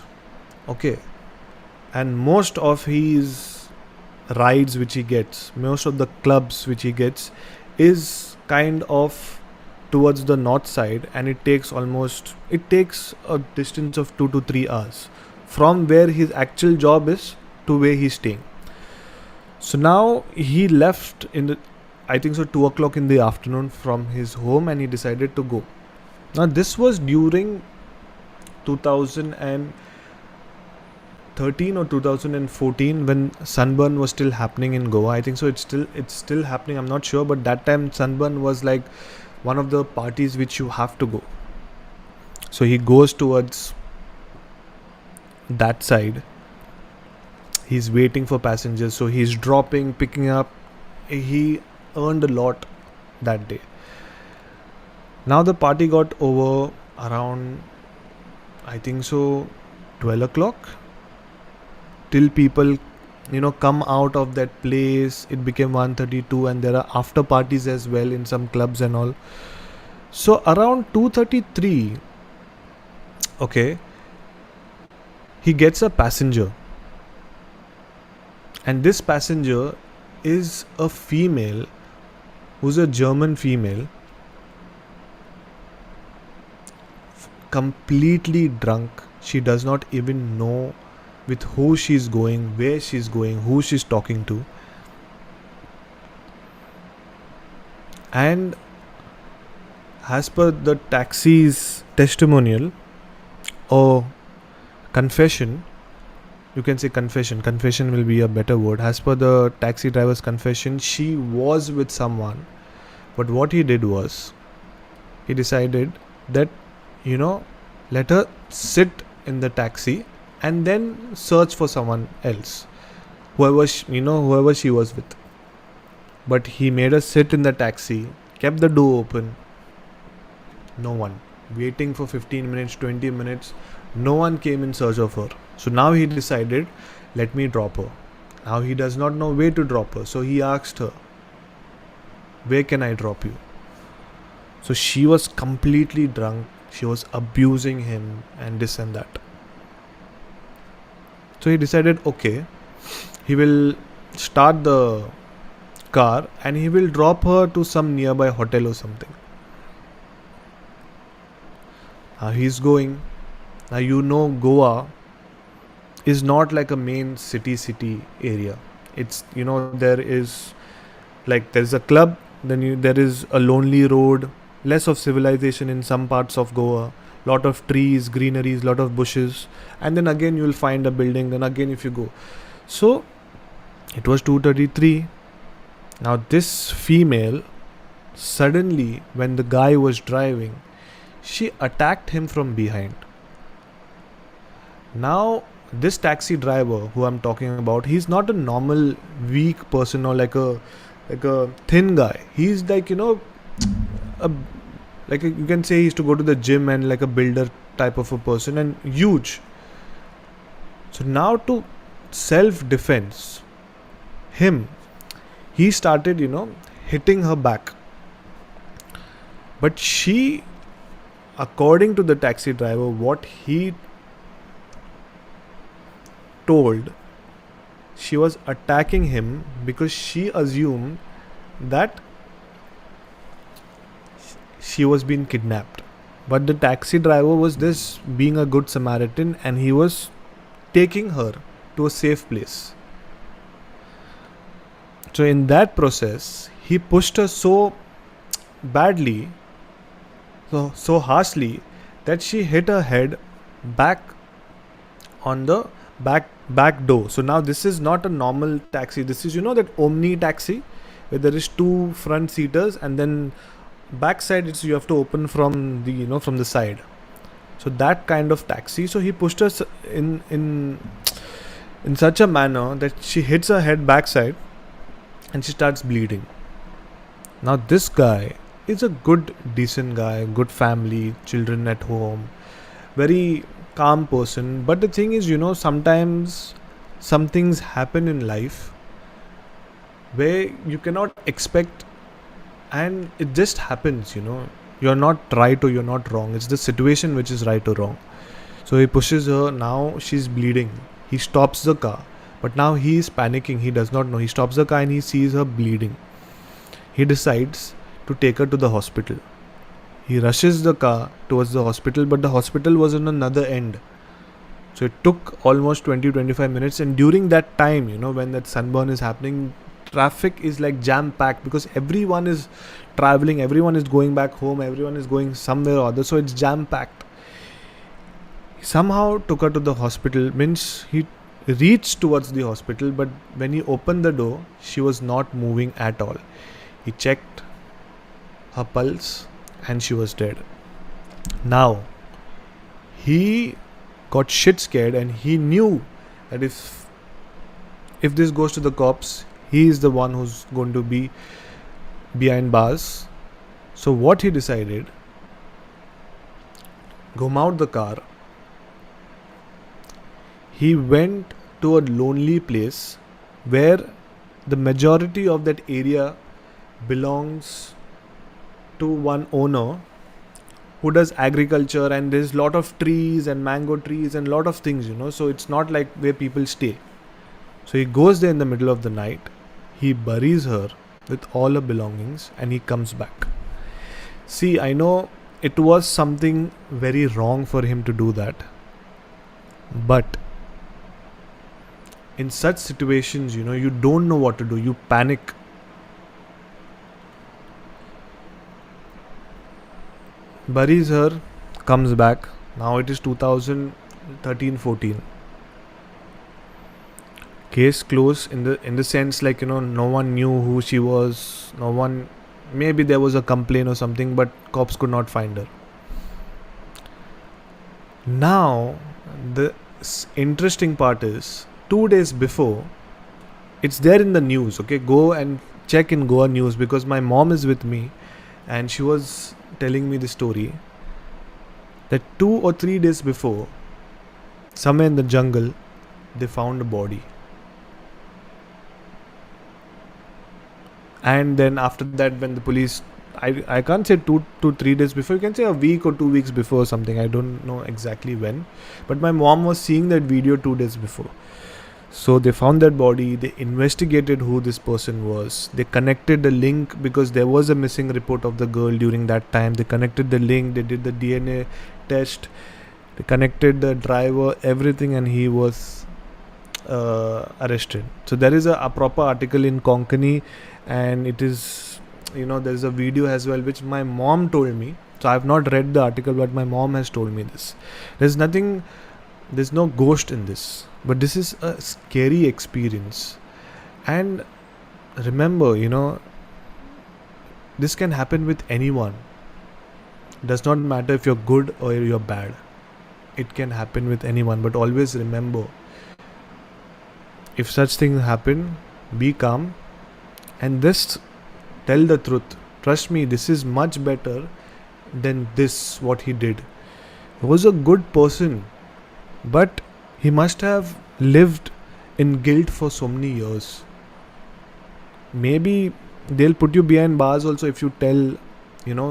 Okay. And most of his rides which he gets, most of the clubs which he gets, is kind of towards the north side, and it takes a distance of 2 to 3 hours from where his actual job is to where he's staying. So now he left I think so 2 o'clock in the afternoon from his home, and he decided to go. Now this was during 2013 or 2014 when sunburn was still happening in Goa. I think so it's still happening, I'm not sure, but that time sunburn was like one of the parties which you have to go. So he goes towards that side. He's waiting for passengers, so he's dropping, picking up. He earned a lot that day. Now the party got over around, I think so, 12 o'clock. till people come out of that place. It became 1:32, and there are after parties as well in some clubs and all. So around 2:33, okay, he gets a passenger, and this passenger is a female who's a German female, completely drunk. She does not even know with who she's going, where she's going, who she's talking to. And as per the taxi's testimonial or confession, you can say confession will be a better word. As per the taxi driver's confession, she was with someone, but what he did was he decided that let her sit in the taxi and then search for someone else, whoever she was with. But he made her sit in the taxi, kept the door open. No one. Waiting for 15 minutes, 20 minutes, no one came in search of her. So now he decided, let me drop her. Now he does not know where to drop her. So he asked her, where can I drop you? So she was completely drunk. She was abusing him and this and that. So he decided, okay, he will start the car and he will drop her to some nearby hotel or something. He's going. Now Goa is not like a main city area. It's there is a club, then there is a lonely road, less of civilization in some parts of Goa, lot of trees, greeneries, lot of bushes, and then again you will find a building, then again if you go. So it was 2:33. Now this female, suddenly when the guy was driving, she attacked him from behind. Now this taxi driver who I'm talking about, he's not a normal weak person or like a thin guy. He's you can say he used to go to the gym and like a builder type of a person and huge. So now to self-defense he started hitting her back. But she, according to the taxi driver, what he told, she was attacking him because she assumed that she was being kidnapped. But the taxi driver was this being a good Samaritan and he was taking her to a safe place. So in that process, he pushed her so badly, so harshly, that she hit her head back on the back door. So now this is not a normal taxi. This is that Omni taxi where there is two front seaters and then back side you have to open from the from the side. So that kind of taxi. So he pushed her in such a manner that she hits her head backside and she starts bleeding. Now this guy is a good, decent guy, good family, children at home, very calm person. But the thing is, sometimes some things happen in life where you cannot expect and it just happens. You're not right or you're not wrong. It's the situation which is right or wrong. So he pushes her. Now she's bleeding. He stops the car. But now he is panicking. He does not know. He stops the car and he sees her bleeding. He decides to take her to the hospital. He rushes the car towards the hospital, but the hospital was on another end. So it took almost 20-25 minutes. And during that time, when that sunburn is happening, traffic is like jam-packed because everyone is traveling, everyone is going back home, everyone is going somewhere or other. So it's jam-packed. He somehow took her to the hospital. Means he reached towards the hospital, but when he opened the door, she was not moving at all. He checked her pulse and she was dead. Now he got shit scared and he knew that if this goes to the cops, he is the one who's going to be behind bars. So what he decided, go out the car. He went to a lonely place where the majority of that area belongs to one owner who does agriculture, and there's lot of trees and mango trees and lot of things, so it's not like where people stay. So he goes there in the middle of the night, he buries her with all her belongings, and he comes back. See, I know it was something very wrong for him to do that, but in such situations, you don't know what to do, you panic. Buries her, comes back. Now it is 2013-14. Case closed in the sense, like, no one knew who she was. No one, maybe there was a complaint or something, but cops could not find her. Now the interesting part is 2 days before, it's there in the news. Okay, go and check in Goa news, because my mom is with me and she was telling me the story that 2 or 3 days before, somewhere in the jungle, they found a body. And then after that, when the police, I can't say 2 to 3 days before, you can say a week or 2 weeks before or something, I don't know exactly when, but my mom was seeing that video 2 days before. So they found that body, they investigated who this person was, they connected the link, because there was a missing report of the girl during that time. They connected the link, they did the DNA test, they connected the driver, everything, and he was arrested. So there is a proper article in Konkani, and it is, there is a video as well, which my mom told me. So I have not read the article, but my mom has told me this. There's no ghost in this, but this is a scary experience. And remember, this can happen with anyone. It does not matter if you're good or you're bad. It can happen with anyone, but always remember, if such things happen, be calm and just tell the truth. Trust me, this is much better than this, what he did. He was a good person, but he must have lived in guilt for so many years. Maybe they'll put you behind bars also if you tell,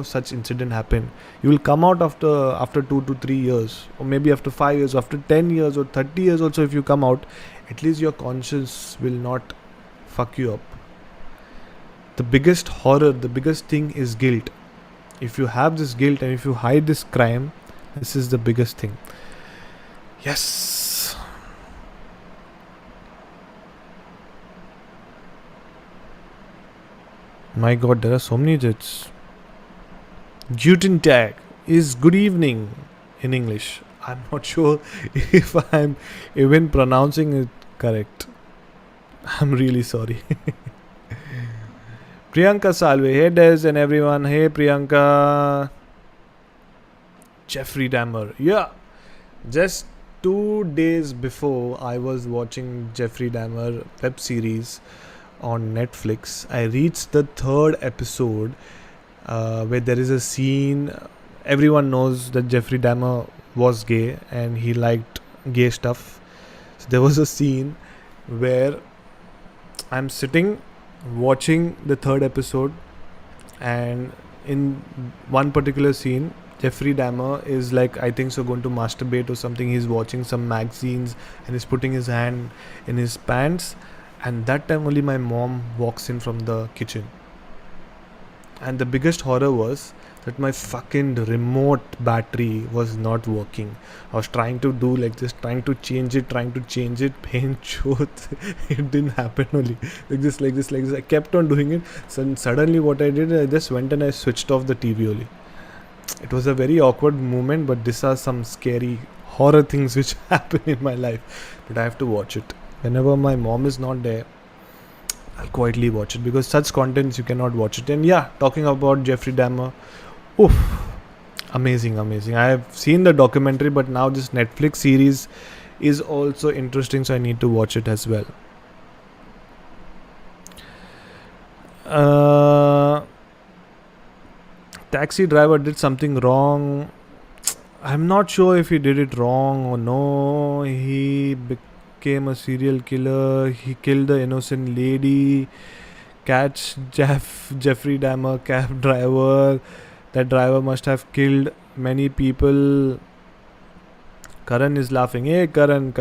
such incident happened. You will come out after 2 to 3 years, or maybe after 5 years, after 10 years or 30 years also. If you come out, at least your conscience will not fuck you up. The biggest horror, the biggest thing is guilt. If you have this guilt and if you hide this crime, this is the biggest thing. Yes. My God, there are so many jets. Guten Tag is good evening in English. I'm not sure if I'm even pronouncing it correct. I'm really sorry. Priyanka Salve, hey Des and everyone. Hey Priyanka. Jeffrey Dahmer. Yeah. Just 2 days before, I was watching Jeffrey Dahmer web series on Netflix. I reached the 3rd episode where there is a scene. Everyone knows that Jeffrey Dahmer was gay and he liked gay stuff. So there was a scene where I'm sitting watching the 3rd episode, and in one particular scene, Jeffrey Dahmer is like, I think so, going to masturbate or something. He's watching some magazines and he's putting his hand in his pants, and that time only my mom walks in from the kitchen. And the biggest horror was that my fucking remote battery was not working. I was trying to do like this, trying to change it, pain truth. It didn't happen only. Like this. I kept on doing it. So suddenly what I did, I just went and I switched off the TV only. It was a very awkward moment, but these are some scary horror things which happen in my life. But I have to watch it. Whenever my mom is not there, I'll quietly watch it, because such contents you cannot watch it. And yeah, talking about Jeffrey Dahmer, oof, amazing. I have seen the documentary, but now this Netflix series is also interesting, so I need to watch it as well. Taxi driver did something wrong. I'm not sure if he did it wrong or no. He became a serial killer. He killed the innocent lady. Catch Jeffrey Dahmer, cab driver. That driver must have killed many people. Karan is laughing. Hey, Karan.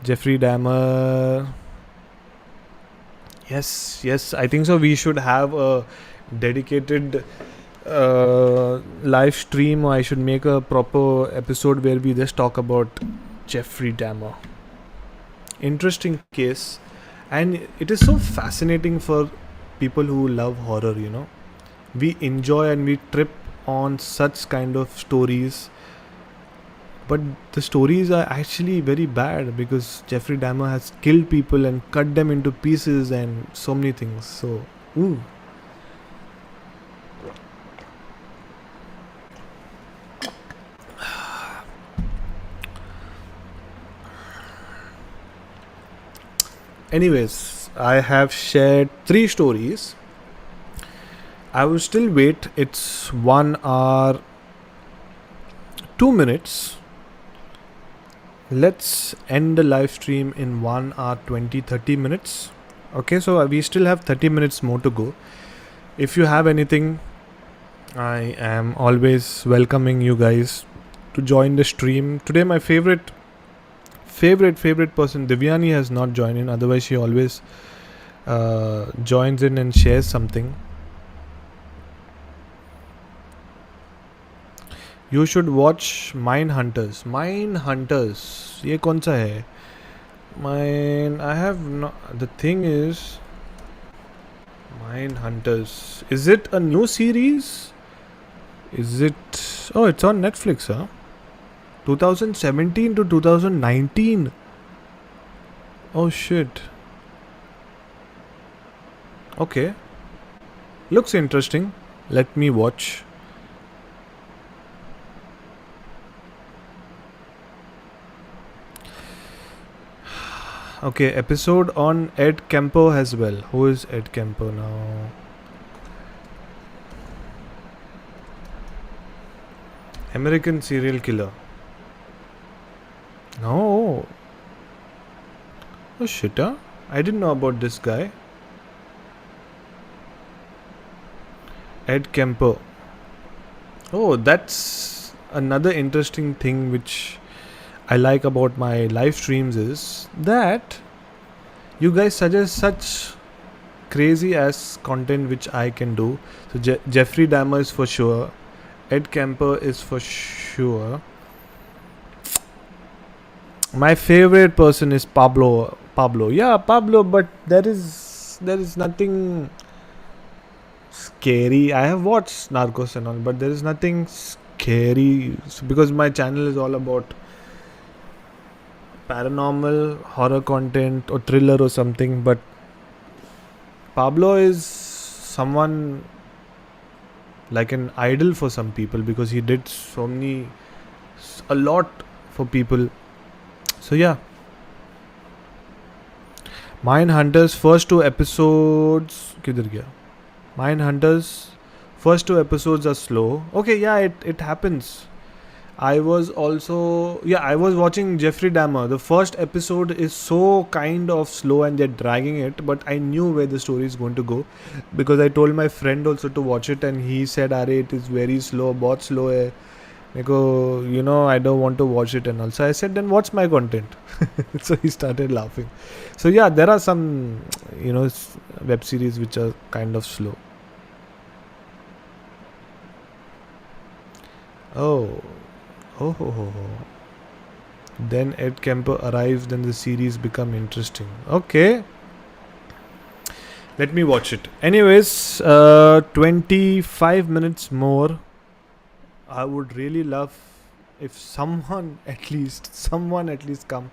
Jeffrey Dahmer. Yes. I think so. We should have a dedicated live stream, or I should make a proper episode where we just talk about Jeffrey Dahmer. Interesting case, and it is so fascinating for people who love horror. We enjoy and we trip on such kind of stories, but the stories are actually very bad because Jeffrey Dahmer has killed people and cut them into pieces and so many things. So, ooh. Anyways, I have shared 3 stories. I will still wait. It's 1 hour 2 minutes. Let's end the live stream in 1 hour 20-30 minutes. Okay, so we still have 30 minutes more to go. If you have anything, I am always welcoming you guys to join the stream. Today my favorite person, Divyani, has not joined in. Otherwise she always joins in and shares something. You should watch Mindhunters. ये कौन सा है? I have not. The thing is, Mindhunters. Is it a new series? Is it? Oh, it's on Netflix, huh? 2017 to 2019. Oh shit. Okay. Looks interesting. Let me watch. Okay, episode on Ed Kemper as well. Who is Ed Kemper now? American serial killer. No. Oh shit, huh? I didn't know about this guy. Ed Kemper. Oh, that's another interesting thing which I like about my live streams is that you guys suggest such crazy ass content which I can do. So Jeffrey Dahmer is for sure. Ed Kemper is for sure. My favorite person is Pablo. Yeah, Pablo, but there is nothing scary. I have watched Narcos and all, but there is nothing scary because my channel is all about paranormal, horror content or thriller or something. But Pablo is someone like an idol for some people because he did a lot for people. So yeah, Mindhunters first 2 episodes. किधर गया? Mindhunters first 2 episodes are slow. Okay, yeah, it happens. I was watching Jeffrey Dahmer. The first episode is so kind of slow and they're dragging it, but I knew where the story is going to go because I told my friend also to watch it and he said, "Arey, it is very slow, बहुत slow है." I don't want to watch it and also I said, then what's my content? So he started laughing. So yeah, there are some web series which are kind of slow. Oh. Then Ed Kemper arrives, then the series become interesting. Okay, let me watch it. Anyways, 25 minutes more. I would really love if someone at least come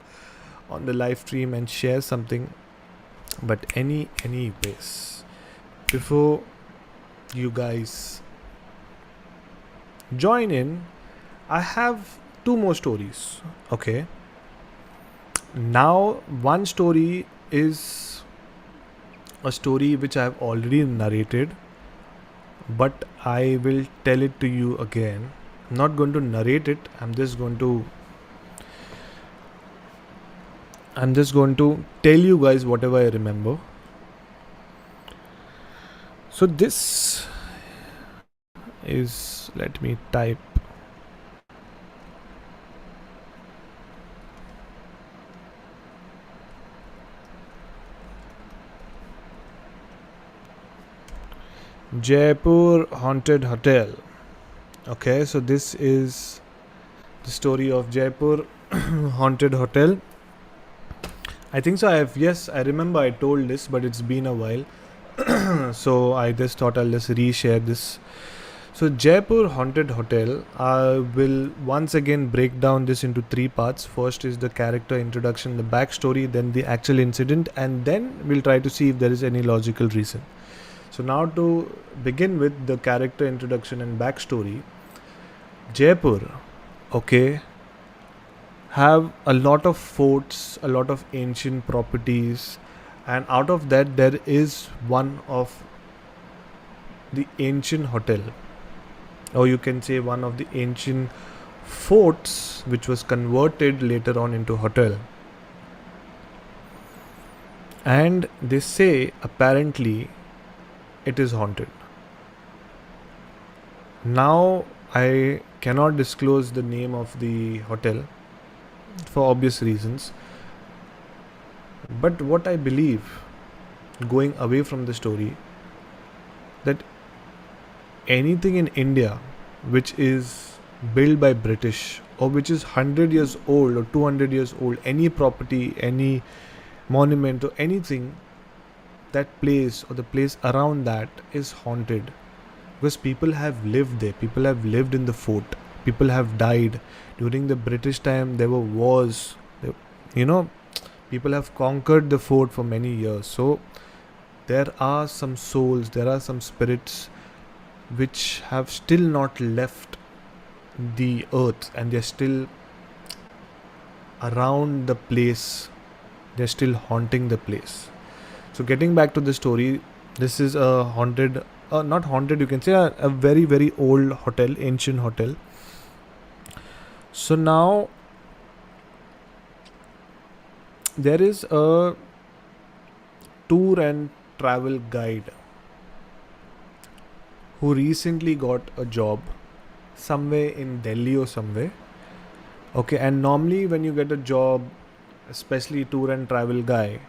on the live stream and share something. But anyways, before you guys join in, I have 2 more stories. Okay. Now, one story is a story which I have already narrated, but I will tell it to you again. I'm not going to narrate it. I'm just going to I'm just going to tell you guys whatever I remember. So this is, let me type. Jaipur Haunted Hotel. Okay, so this is the story of Jaipur Haunted Hotel. I think so. I remember I told this, but it's been a while. So I just thought I'll just reshare this. So Jaipur Haunted Hotel, I will once again break down this into three parts. First is the character introduction, the backstory, then the actual incident, and then we'll try to see if there is any logical reason. So now to begin with the character introduction and backstory, Jaipur, okay, have a lot of forts, a lot of ancient properties, and out of that there is one of the ancient hotel, or you can say one of the ancient forts which was converted later on into hotel. And they say apparently it is haunted. Now I cannot disclose the name of the hotel for obvious reasons, but what I believe, going away from the story, that anything in India which is built by British or which is 100 years old or 200 years old, any property, any monument or anything, that place or the place around that is haunted, because people have lived there, people have lived in the fort, people have died during the British time. There were wars, people have conquered the fort for many years. So there are some souls, there are some spirits which have still not left the earth, and they're still around the place, they're still haunting the place. So getting back to the story, this is a haunted, not haunted, you can say a very very old hotel, ancient hotel. So now there is a tour and travel guide who recently got a job somewhere in Delhi or somewhere. Okay, and normally when you get a job, especially tour and travel guy,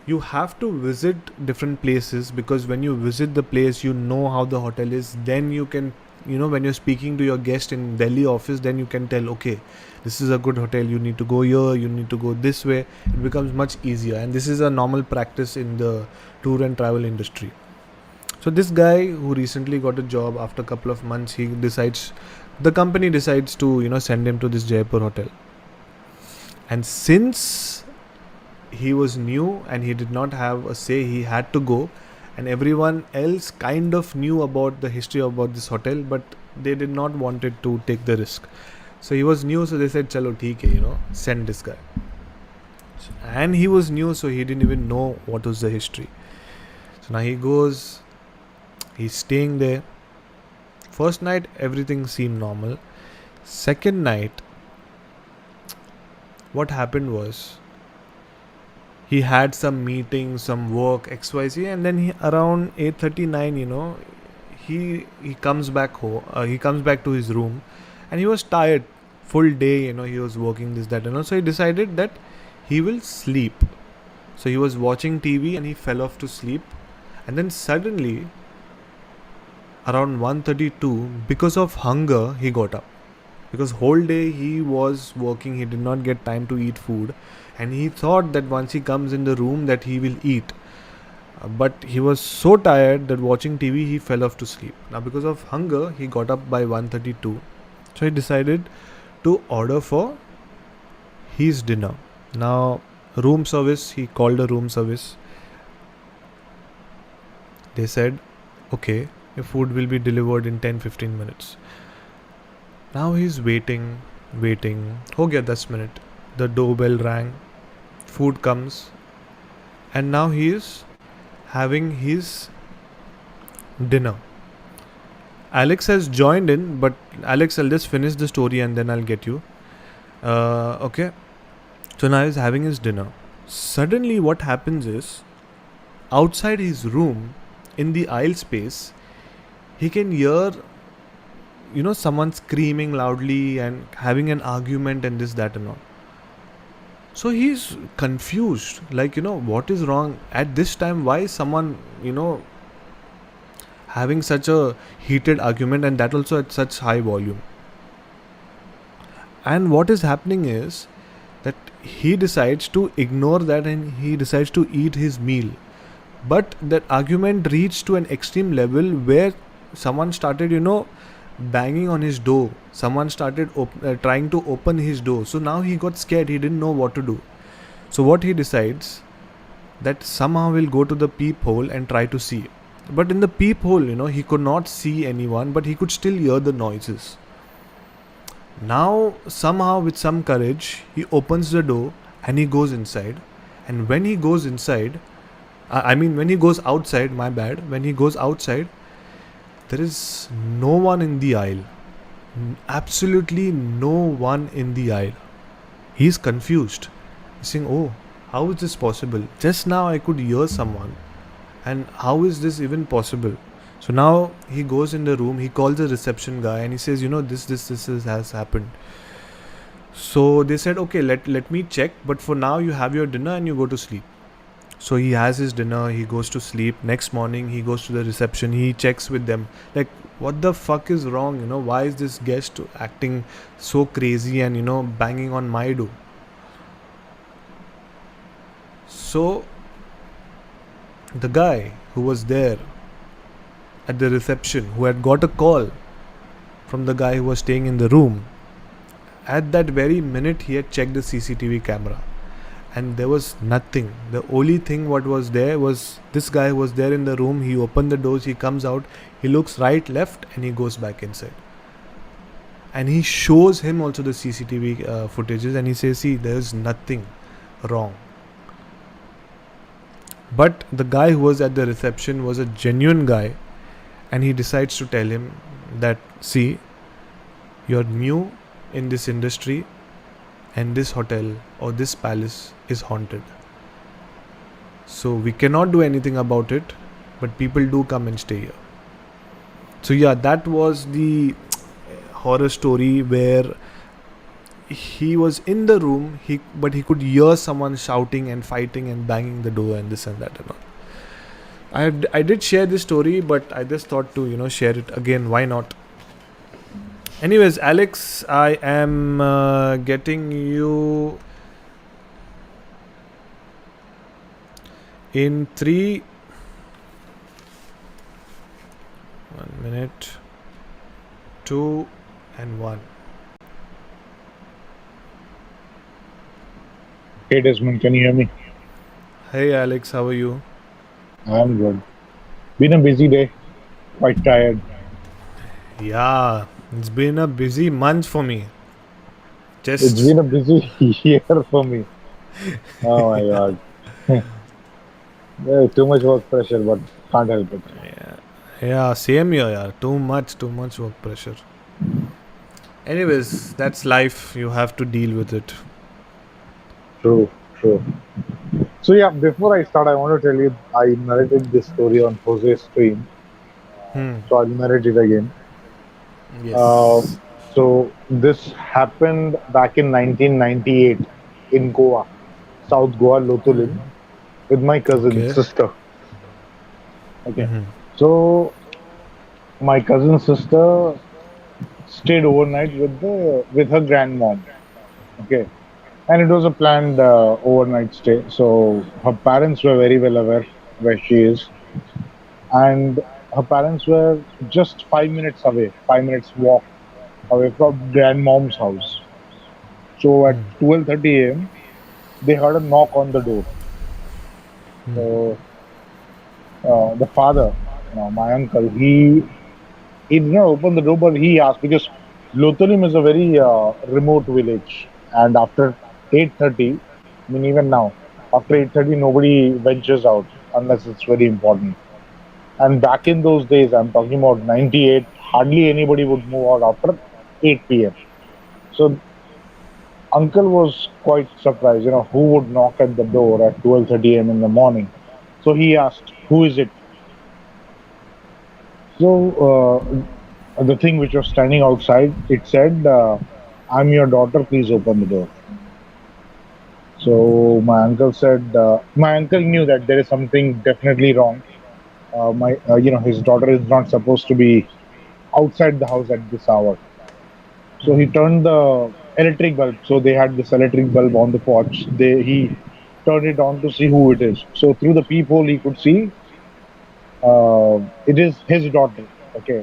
you have to visit different places, because when you visit the place, you know how the hotel is. Then you can, when you're speaking to your guest in Delhi office, then you can tell, okay, this is a good hotel, you need to go here, you need to go this way. It becomes much easier, and this is a normal practice in the tour and travel industry. So this guy who recently got a job, after a couple of months, the company decides to send him to this Jaipur hotel. And since he was new and he did not have a say, he had to go, and everyone else kind of knew about the history about this hotel, but they did not wanted to take the risk. So he was new, so they said, chalo theek hai, send this guy. And he was new, so he didn't even know what was the history. So now he goes, he's staying there. First night everything seemed normal. Second night, what happened was, he had some meeting, some work, XYZ, and then around 8:39, he comes back home. He comes back to his room, and he was tired. Full day, he was working this, that, so he decided that he will sleep. So he was watching TV and he fell off to sleep, and then suddenly, around 1:32, because of hunger, he got up. Because whole day he was working, he did not get time to eat food, and he thought that once he comes in the room that he will eat. But he was so tired that watching TV he fell off to sleep. Now because of hunger, he got up by 1:32. So he decided to order for his dinner. Now room service, he called a room service. They said, okay, your food will be delivered in 10-15 minutes. Now he's waiting. Ho gaya 10 minutes. The doorbell rang. Food comes. And now he is having his dinner. Alex has joined in, but Alex, I'll just finish the story and then I'll get you. Okay. So now he's having his dinner. Suddenly, what happens is, outside his room, in the aisle space, he can hear, someone screaming loudly and having an argument and this, that, and all. So he's confused, like, what is wrong at this time? Why is someone, having such a heated argument, and that also at such high volume? And what is happening is that he decides to ignore that and he decides to eat his meal. But that argument reached to an extreme level where someone started, banging on his door. Someone started trying to open his door. So now he got scared. He didn't know what to do. So what he decides, that somehow he'll go to the peephole and try to see. But in the peephole, he could not see anyone, but he could still hear the noises. Now, somehow, with some courage, he opens the door and he goes inside. And when he goes inside, when he goes outside, my bad, when he goes outside, there is no one in the aisle. Absolutely no one in the aisle. He's confused. He's saying, oh, how is this possible? Just now I could hear someone. And how is this even possible? So now he goes in the room, he calls the reception guy and he says, this has happened. So they said, okay, let me check, but for now you have your dinner and you go to sleep. So he has his dinner, he goes to sleep. Next morning he goes to the reception, he checks with them. Like, what the fuck is wrong? Why is this guest acting so crazy and banging on my door? So the guy who was there at the reception, who had got a call from the guy who was staying in the room, at that very minute he had checked the CCTV camera and there was nothing. The only thing what was there was this guy who was there in the room. He opened the doors, he comes out, he looks right, left, and he goes back inside. And he shows him also the CCTV footages and he says, see, there's nothing wrong. But the guy who was at the reception was a genuine guy, and he decides to tell him that, see, you're new in this industry and this hotel or this palace is haunted. So we cannot do anything about it, but people do come and stay here. So yeah, that was the horror story where he was in the room, but he could hear someone shouting and fighting and banging the door and this and that and all. I did share this story, but I just thought to share it again. Why not? Anyways, Alex, I am getting you in 3. 1 minute, 2 and 1. Hey Desmond, can you hear me? Hey Alex, how are you? I'm good. Been a busy day, quite tired. Yeah, it's been a busy month for me. It's been a busy year for me. Oh my god. Yeah, too much work pressure, but can't help it. Yeah, same here, yeah. Too much work pressure. Anyways, that's life. You have to deal with it. True. So yeah, before I start, I want to tell you I narrated this story on Jose's stream. So I'll narrate it again. Yes. So this happened back in 1998 in Goa, South Goa, Lotulin, with my cousin sister. Okay. So my cousin sister stayed overnight with her grandmom. Okay. And it was a planned overnight stay. So her parents were very well aware where she is. And her parents were just 5 minutes away, 5 minutes walk away from grandmom's house. So at 12:30 a.m., they heard a knock on the door. So the father, my uncle, he did not open the door, but he asked, because Lotulim is a very remote village, and after 8:30, I mean even now, after 8:30 nobody ventures out unless it's very important. And back in those days, I'm talking about 98, hardly anybody would move out after 8 p.m. So Uncle was quite surprised. Who would knock at the door at 12:30 a.m. in the morning? So he asked, "Who is it?" So the thing which was standing outside, it said, "I'm your daughter. Please open the door." So my uncle knew that there is something definitely wrong. His daughter is not supposed to be outside the house at this hour. So he turned the electric bulb. So they had this electric bulb on the porch. He turned it on to see who it is. So through the peephole, he could see it is his daughter. Okay,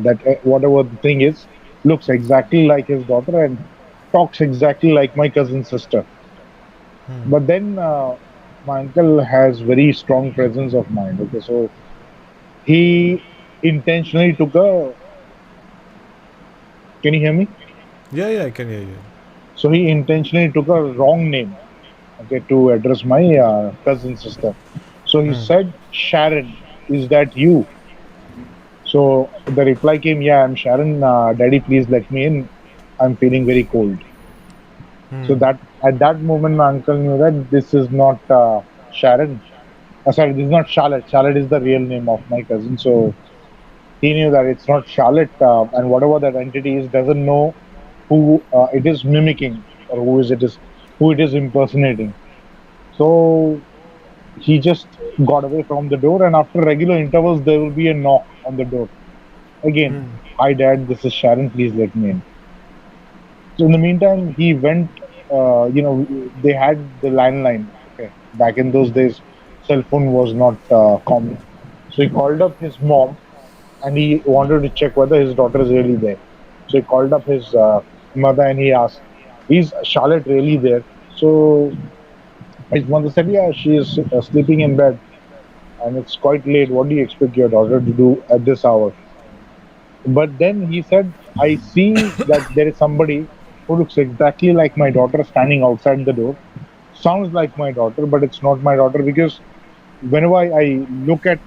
that whatever the thing is looks exactly like his daughter and talks exactly like my cousin's sister. But then my uncle has very strong presence of mind. Okay, so he intentionally took a. Can you hear me? Yeah, yeah, I can hear you. So he intentionally took a wrong name, okay, to address my cousin sister. So he said, "Sharon, is that you?" So the reply came, "Yeah, I'm Sharon. Daddy, please let me in. I'm feeling very cold." So that at that moment, my uncle knew that this is not Sharon. Sorry, this is not Charlotte. Charlotte is the real name of my cousin. So he knew that it's not Charlotte, and whatever that entity is doesn't know who it is mimicking or who it is impersonating. So he just got away from the door, and after regular intervals, there will be a knock on the door. Again, "Hi, Dad. This is Sharon. Please let me in." So in the meantime, he went. They had the landline. Okay, back in those days, cell phone was not common. So he called up his mom, and he wanted to check whether his daughter is really there. So he called up his mother and he asked, "Is Charlotte really there?" So his mother said, "Yeah, she is sleeping in bed, and it's quite late. What do you expect your daughter to do at this hour?" But then he said, "I see that there is somebody who looks exactly like my daughter standing outside the door. Sounds like my daughter, but it's not my daughter because whenever I look at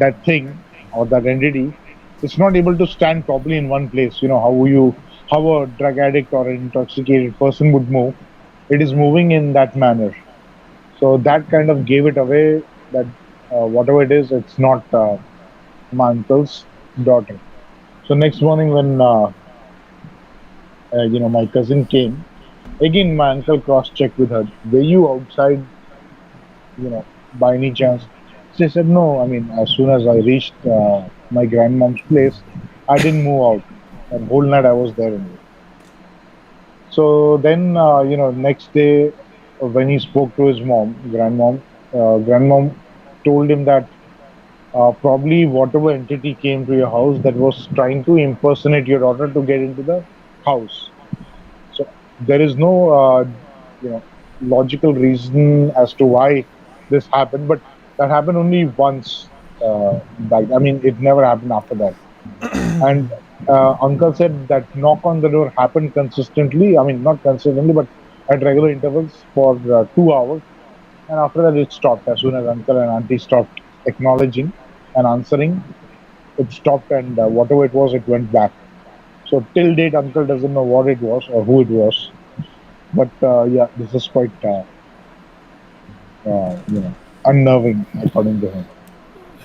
that thing or that entity, it's not able to stand properly in one place. You know how a drug addict or an intoxicated person would move. It is moving in that manner. So that kind of gave it away that whatever it is, it's not my uncle's daughter. So next morning when my cousin came, again my uncle cross-checked with her. Were you outside, by any chance? She said no. I mean, as soon as I reached my grandmom's place, I didn't move out. And whole night I was there only. So then, next day when he spoke to his grandmom told him that probably whatever entity came to your house that was trying to impersonate your daughter to get into the house. So there is no, you know, logical reason as to why this happened, but that happened only once. I mean, it never happened after that. And uncle said that knock on the door happened consistently. I mean, not consistently, but at regular intervals for 2 hours. And after that, it stopped. As soon as uncle and auntie stopped acknowledging and answering, it stopped, and whatever it was, it went back. So till date, uncle doesn't know what it was or who it was. But yeah, this is quite unnerving according to him.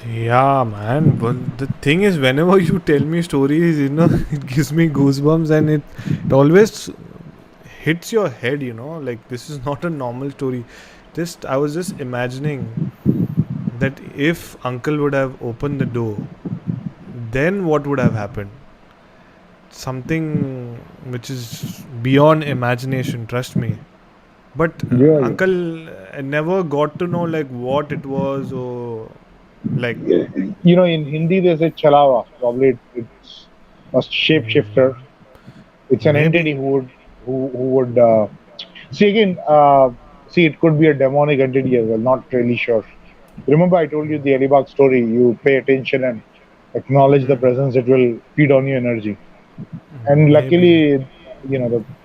Yeah, man. But the thing is, whenever you tell me stories, it gives me goosebumps, and it always hits your head. Like this is not a normal story. I was just imagining that if Uncle would have opened the door, then what would have happened? Something which is beyond imagination. Trust me. But Yeah, Uncle never got to know like what it was or like. in Hindi they say chalawa. Probably it's a shapeshifter. It's an entity Maybe. who would see again. See, it could be a demonic entity as well. Not really sure. Remember, I told you the Alibag story. You pay attention and acknowledge the presence. It will feed on your energy. And Maybe. luckily,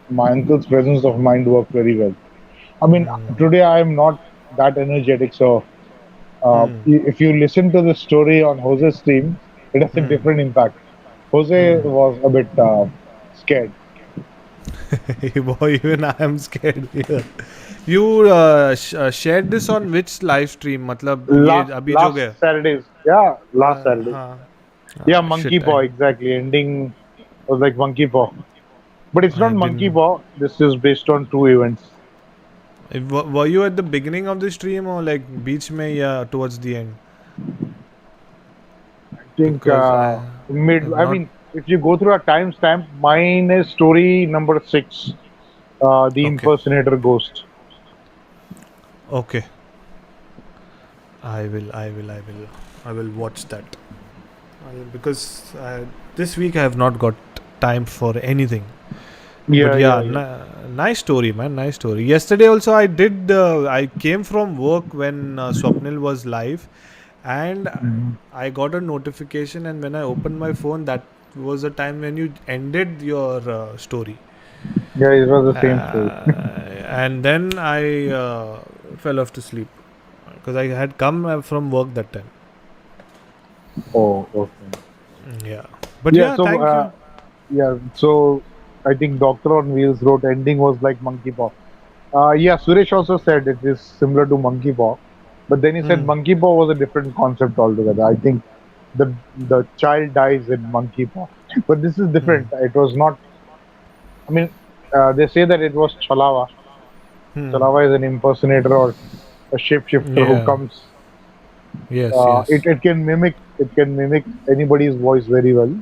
my uncle's presence of mind worked very well. I mean, today I am not that energetic. So, if you listen to the story on Jose's stream, it has a different impact. Jose was a bit scared. Boy, even I am scared here. You shared this on which live stream? मतलब ये अभी जो Last गया? Saturdays. Yeah, last Saturday. हाँ. Yeah, Shit, monkey paw, exactly. Ending was like monkey paw. But it's not I monkey didn't. paw. This is based on true events. Were you at the beginning of the stream or like beach में या towards the end? I think Because mid. I'm I not. mean, if you go through a timestamp, mine is story number 6. The Okay. impersonator ghost. Okay. I will. I will. I will. I will watch that. Because this week I have not got time for anything. But Yeah, yeah, yeah, yeah. nice story, man. Nice story. Yesterday also I did. I came from work when Swapnil was live, and Mhm. I got a notification. And when I opened my phone, that was the time when you ended your story. Yeah, it was the same story. And then I fell off to sleep because I had come from work that time. Oh, okay. Yeah, but Yeah, yeah, so thank you. yeah, so I think Doctor on Wheels wrote ending was like monkey paw. Yeah, Suresh also said it is similar to monkey paw, but then he said Hmm. monkey paw was a different concept altogether. I think the child dies in monkey paw, but this is Hmm. different. It was not. I mean, they say that it was Chalawa. Hmm. Chalawa is an impersonator or a shapeshifter who Yeah. comes. Yes. Yes. It can mimic anybody's voice very well,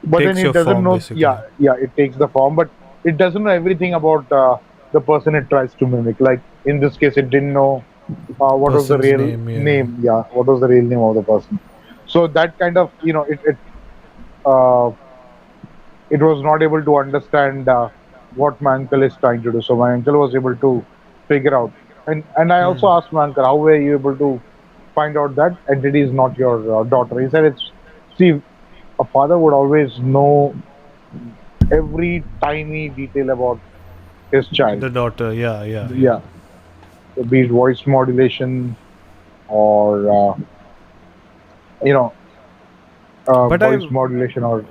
but then Takes it your doesn't form know. basically. Yeah, it takes the form, but it doesn't know everything about the person it tries to mimic. Like in this case, it didn't know what was the Person's real name. Yeah. name. Yeah, what was the real name of the person. So that kind of, uh, it was not able to understand what my uncle is trying to do. So my uncle was able to figure out. And I Hmm. also asked my uncle, how were you able to find out that entity is not your daughter? He said, it's see, a father would always know every tiny detail about his child. The daughter. Yeah. Yeah. Yeah. Yeah, be it voice modulation or you know But voice modulation or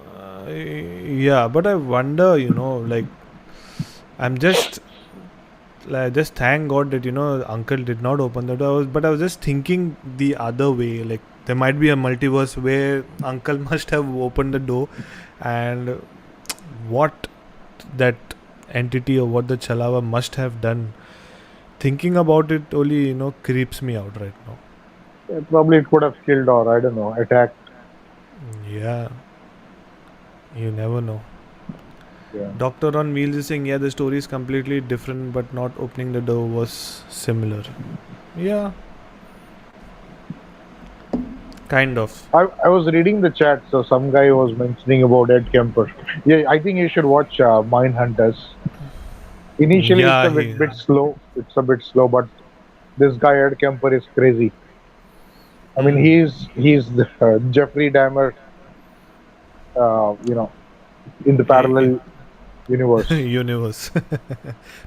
yeah. But I wonder. Like I'm just. Like, just thank God that Uncle did not open the door. But I was just thinking the other way. Like there might be a multiverse where Uncle must have opened the door, and what that entity or what the Chalawa must have done. Thinking about it only creeps me out right now. probably it could have killed or I don't know attacked. Yeah, you never know. Yeah. Doctor on Wheels is saying, yeah, the story is completely different, but not opening the door was similar. Yeah, kind of. I was reading the chat, so some guy was mentioning about Ed Kemper. Yeah, I think you should watch Mindhunters. Initially, it's Yeah, a he. bit slow. It's a bit slow, but this guy Ed Kemper is crazy. I mean, Hmm. he's the Jeffrey Dahmer, you know, in the Eh, parallel universe. universe.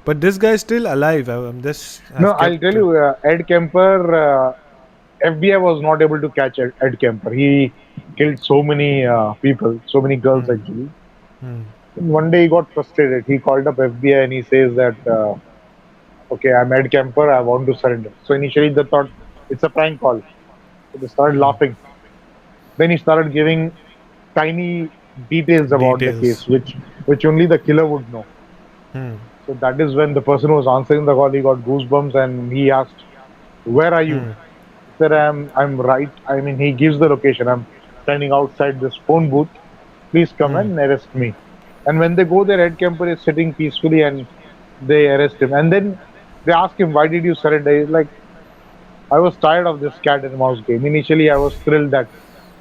But this guy is still alive. I'm just No, have I'll tell kept. you, Ed Kemper. FBI was not able to catch Ed Kemper. He killed so many people, so many girls Hmm. actually. Hmm. One day he got frustrated. He called up FBI and he says that, okay, I'm Ed Kemper, I want to surrender. So initially they thought it's a prank call. So they started Hmm. laughing. Then he started giving tiny details about the Details. case, which only the killer would know. Hmm. So that is when the person who was answering the call, he got goosebumps and he asked, "Where are you?" Hmm. He said, I'm right. I mean, he gives the location. I'm standing outside this phone booth. Please come Hmm. and arrest me. And when they go there, Ed Kemper is sitting peacefully and they arrest him. And then they ask him, why did you surrender? He's like, I was tired of this cat and mouse game. Initially, I was thrilled that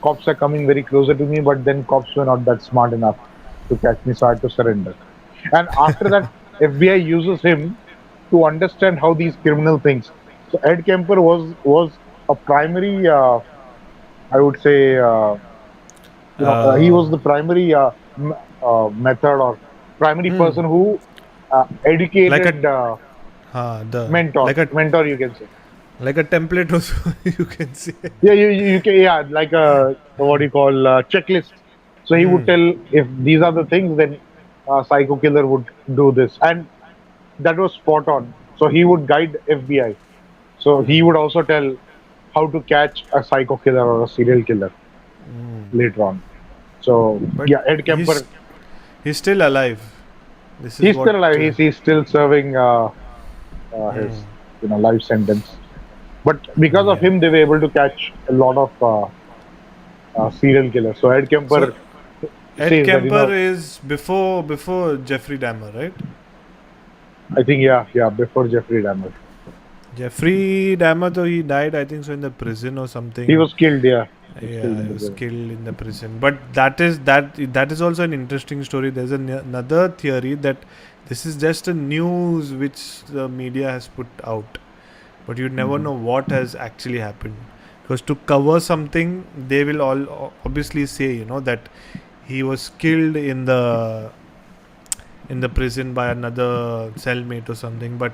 cops are coming very closer to me, but then cops were not that smart enough to catch me, so I had to surrender. And after that, FBI uses him to understand how these criminal things. So Ed Kemper was a primary, I would say, he Uh, was the primary method or primary hmm. person who Like a educated the mentor, mentor you can say. like a template also you can say. Yeah, you can, yeah, like a what do you call checklist. So he would Hmm. tell if these are the things, then a psycho killer would do this, and that was spot on. So he would guide FBI. So he would also tell how to catch a psycho killer or a serial killer later on. So But yeah, Ed he's Kemper, he's still alive. This is he's what. still alive. He's still serving his life sentence. But because of Yeah. him, they were able to catch a lot of serial killers. So Ed So Kemper Ed says that Kemper is before Jeffrey Dahmer, right? I think yeah before Jeffrey Dahmer, Jeffrey Dahmer, though he died, I think so, in the prison or he something. was killed. Yeah, he was killed Yeah, in he the was prison. killed in the prison. But that is also an interesting story. There's another theory that this is just a news which the media has put out, but you never know what has actually happened. Because to cover something, they will all obviously say, that he was killed in the prison by another cellmate or something. But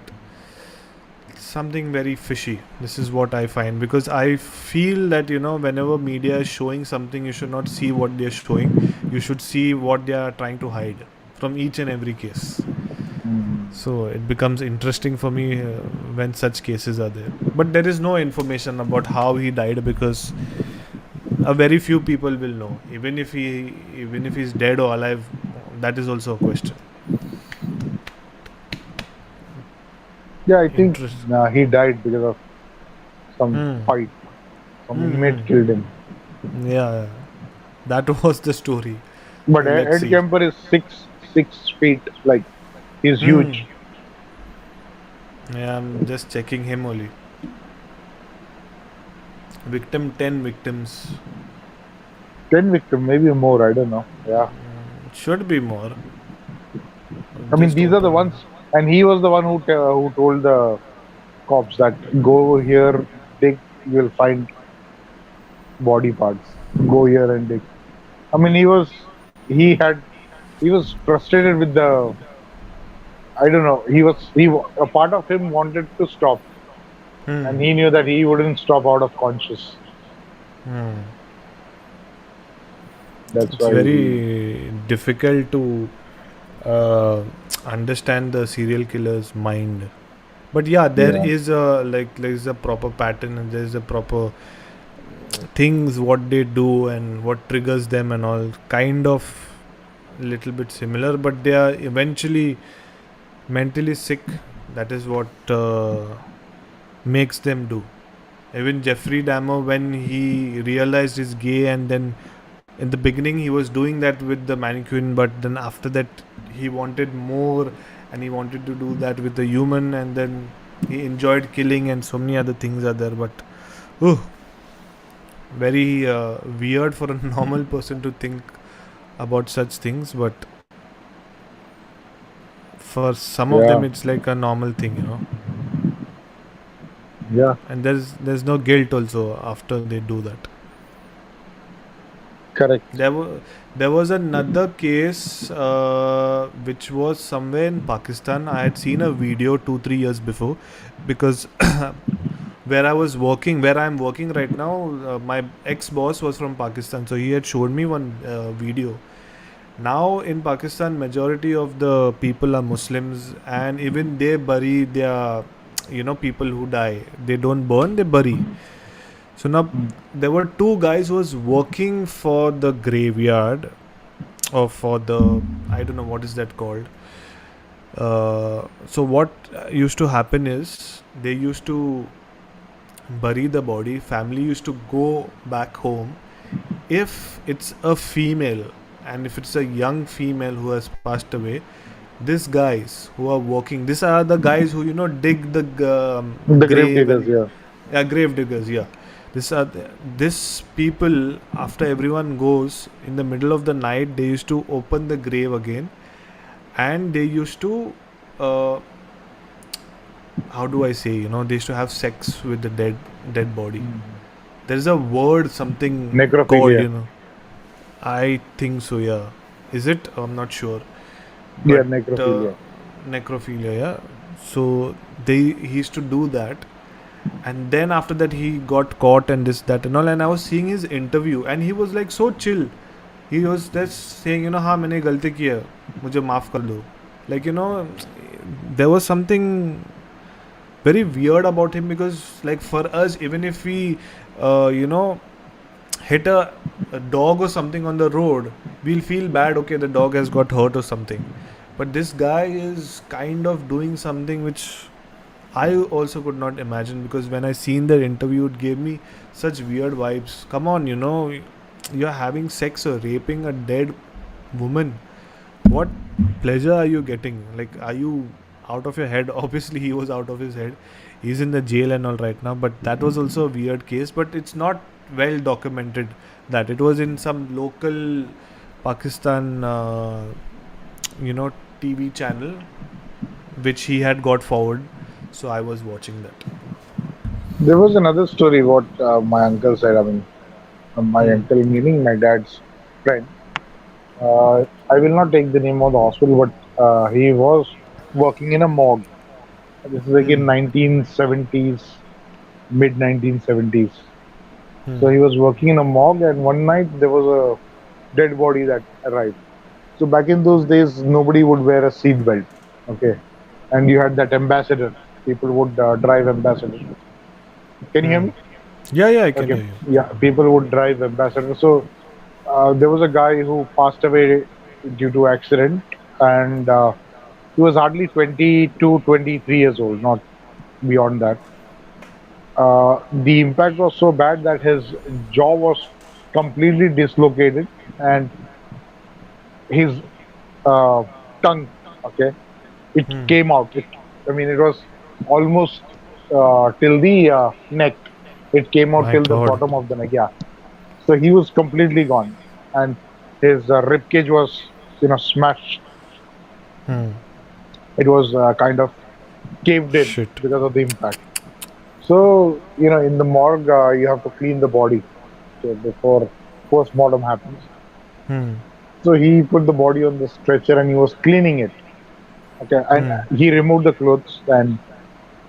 something very fishy. This is what I find, because I feel that whenever media is showing something, you should not see what they are showing. You should see what they are trying to hide from each and every case. So it becomes interesting for me when such cases are there. But there is no information about how he died, because a very few people will know. Even if he's dead or alive, that is also a question. Yeah, I think Interest. he died because of some Hmm. fight. Some Hmm. inmate killed him. Yeah, that was the story. But Let's Ed see. Kemper is 6 feet. Like he's Hmm. huge. Yeah, I'm just checking him only. Victim 10 victims. 10 victims, maybe more. I don't know. Yeah. Should be more. I mean, Just these are the open. ones, and he was the one who told the cops that go here, dig, you'll find body parts. Go here and dig. I mean, he had he was frustrated with the. I don't know. A part of him wanted to stop, and he knew that he wouldn't stop out of conscious. That's It's why he. very difficult to uh, understand the serial killer's mind. But yeah, there Yeah. is a proper pattern, and there is a proper things what they do and what triggers them and all, kind of little bit similar, but they are eventually mentally sick. That is what makes them do. Even Jeffrey Dahmer, when he realized he's gay, and then in the beginning he was doing that with the mannequin, but then after that he wanted more, and he wanted to do that with the human, and then he enjoyed killing, and so many other things are there. But oh, very weird for a normal person to think about such things, but for some of them Yeah. it's like a normal thing. Yeah. And there's no guilt also after they do that. Correct. There was another case which was somewhere in Pakistan. I had seen a video 2-3 years before, because where I'm working right now, my ex boss was from Pakistan, so he had showed me one video. Now in Pakistan, majority of the people are Muslims, and even they bury their people who die. They don't burn, they bury. So now there were two guys who was working for the graveyard, or for the, I don't know what is that called. So what used to happen is, they used to bury the body. Family used to go back home. If it's a female, and if it's a young female who has passed away, these guys who are working, these are the guys who dig the The grave grave, diggers. and Yeah. yeah, grave diggers, yeah. This people, after everyone goes, in the middle of the night they used to open the grave again, and they used to uh, how do I say, they used to have sex with the dead body. There's a word, something called, Necrophilia. I think so, yeah. Is it? I'm not sure. Yeah, But necrophilia. necrophilia, yeah. So he used to do that, and then after that he got caught, and this, that, and all. And I was seeing his interview, and he was like so chill. he was just saying, हाँ मैंने गलती की है, मुझे माफ़ कर दो. Like, there was something very weird about him, because like for us, even if we, hit a dog or something on the road, we'll feel bad, okay, the dog has got hurt or something. But this guy is kind of doing something which I also could not imagine, because when I seen that interview, it gave me such weird vibes. Come on, you're having sex or raping a dead woman. What pleasure are you getting? Like, are you out of your head? Obviously, he was out of his head. He's in the jail and all right now. But that was also a weird case. But it's not well documented that it was in some local Pakistan, TV channel, which he had got forward. So I was watching that. There was another story what my uncle said. I mean, my Hmm. uncle meaning my dad's friend. I will not take the name of the hospital, but he was working in a morgue. This is like in Hmm. 1970s, mid 1970s. Hmm. So he was working in a morgue, and one night there was a dead body that arrived. So back in those days, nobody would wear a seat belt. Okay, and you had that ambassador. People would drive ambassador. Can you hear Hmm. me? Yeah, yeah, I can Okay, hear you. yeah, people would drive ambassador. So there was a guy who passed away due to accident, and he was hardly 22, 23 years old, not beyond that. The impact was so bad that his jaw was completely dislocated, and his uh, tongue, okay, it Hmm. came out. I mean, it was almost till the neck. It came out My till the God. bottom of the neck. Yeah. So he was completely gone, and his rib cage was, smashed. Hmm. It was kind of caved in Shit. because of the impact. So, in the morgue, you have to clean the body, okay, before post-mortem happens. Hmm. So he put the body on the stretcher and he was cleaning it. Okay, and Hmm. he removed the clothes. And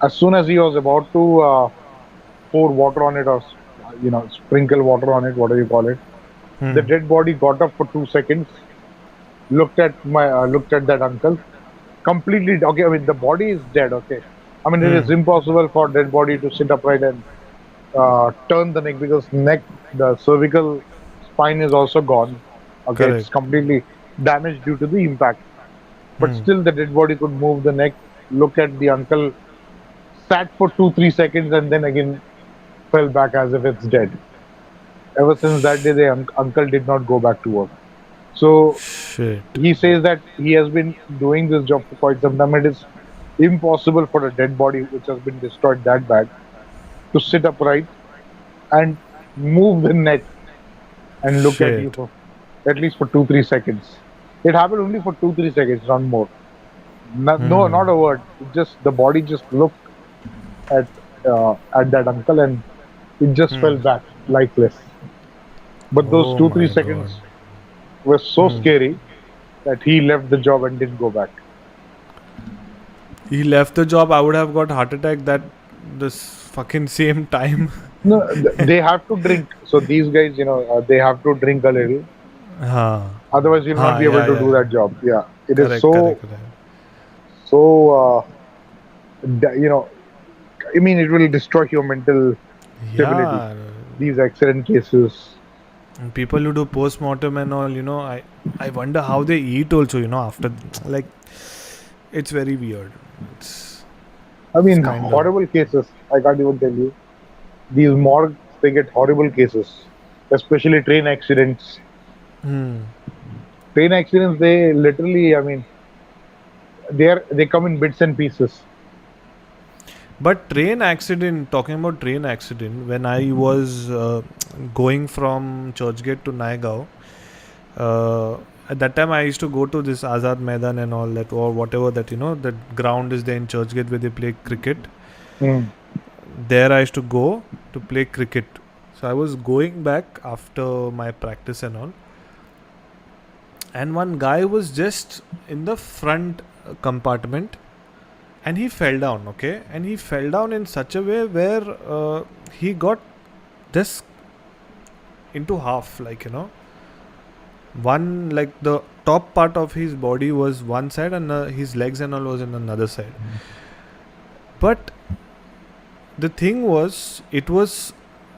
as soon as he was about to pour water on it, or sprinkle water on it, whatever you call it, the Hmm. dead body got up for 2 seconds, looked at that uncle, completely. Okay, I mean the body is dead. Okay, I mean it Hmm. is impossible for dead body to sit upright and turn the neck, because the cervical spine is also gone. Okay, it's Correct. completely damaged due to the impact. But Hmm. still, the dead body could move the neck, look at the uncle, sat for 2, 3 seconds, and then again fell back as if it's dead. Ever since that day, the uncle did not go back to work. So Shit. he says that he has been doing this job for quite some time. It is impossible for a dead body which has been destroyed that bad to sit upright and move the neck and look at you Shit. for at least for 2, 3 seconds. It happened only for 2, 3 seconds, not more. No, no, Hmm. not a word. It just the body just looked at that uncle, and it just Hmm. fell back lifeless. But those Oh two three my God. seconds were so Hmm. scary that he left the job and didn't go back. He left the job. I would have got heart attack that this fucking same time. No, they have to drink. So these guys, they have to drink a little. Ha. Otherwise, you'll not Ha. be able Yeah. to do Yeah. that job. Yeah, it is Correct. Correct. Correct. so. Da- you know, I mean, it will destroy your mental stability. Yeah. These accident cases. And people who do post mortem and all, I wonder how they eat also. After, like, it's very weird. It's I it's mean, kind of. horrible cases. I can't even tell you. These morgues, they get horrible cases, especially train accidents. Hmm. Train accidents, they literally, I mean, they come in bits and pieces. But train accident, talking about train accident, when I was going from Churchgate to Naigaon, at that time I used to go to this Azad Maidan and all that, or whatever that, the ground is there in Churchgate where they play cricket. Mm. There I used to go to play cricket. So I was going back after my practice and all, and one guy was just in the front compartment, and he fell down, okay, and he fell down in such a way where he got this into half, like, One, like the top part of his body was one side, and his legs and all was in another side. But the thing was, it was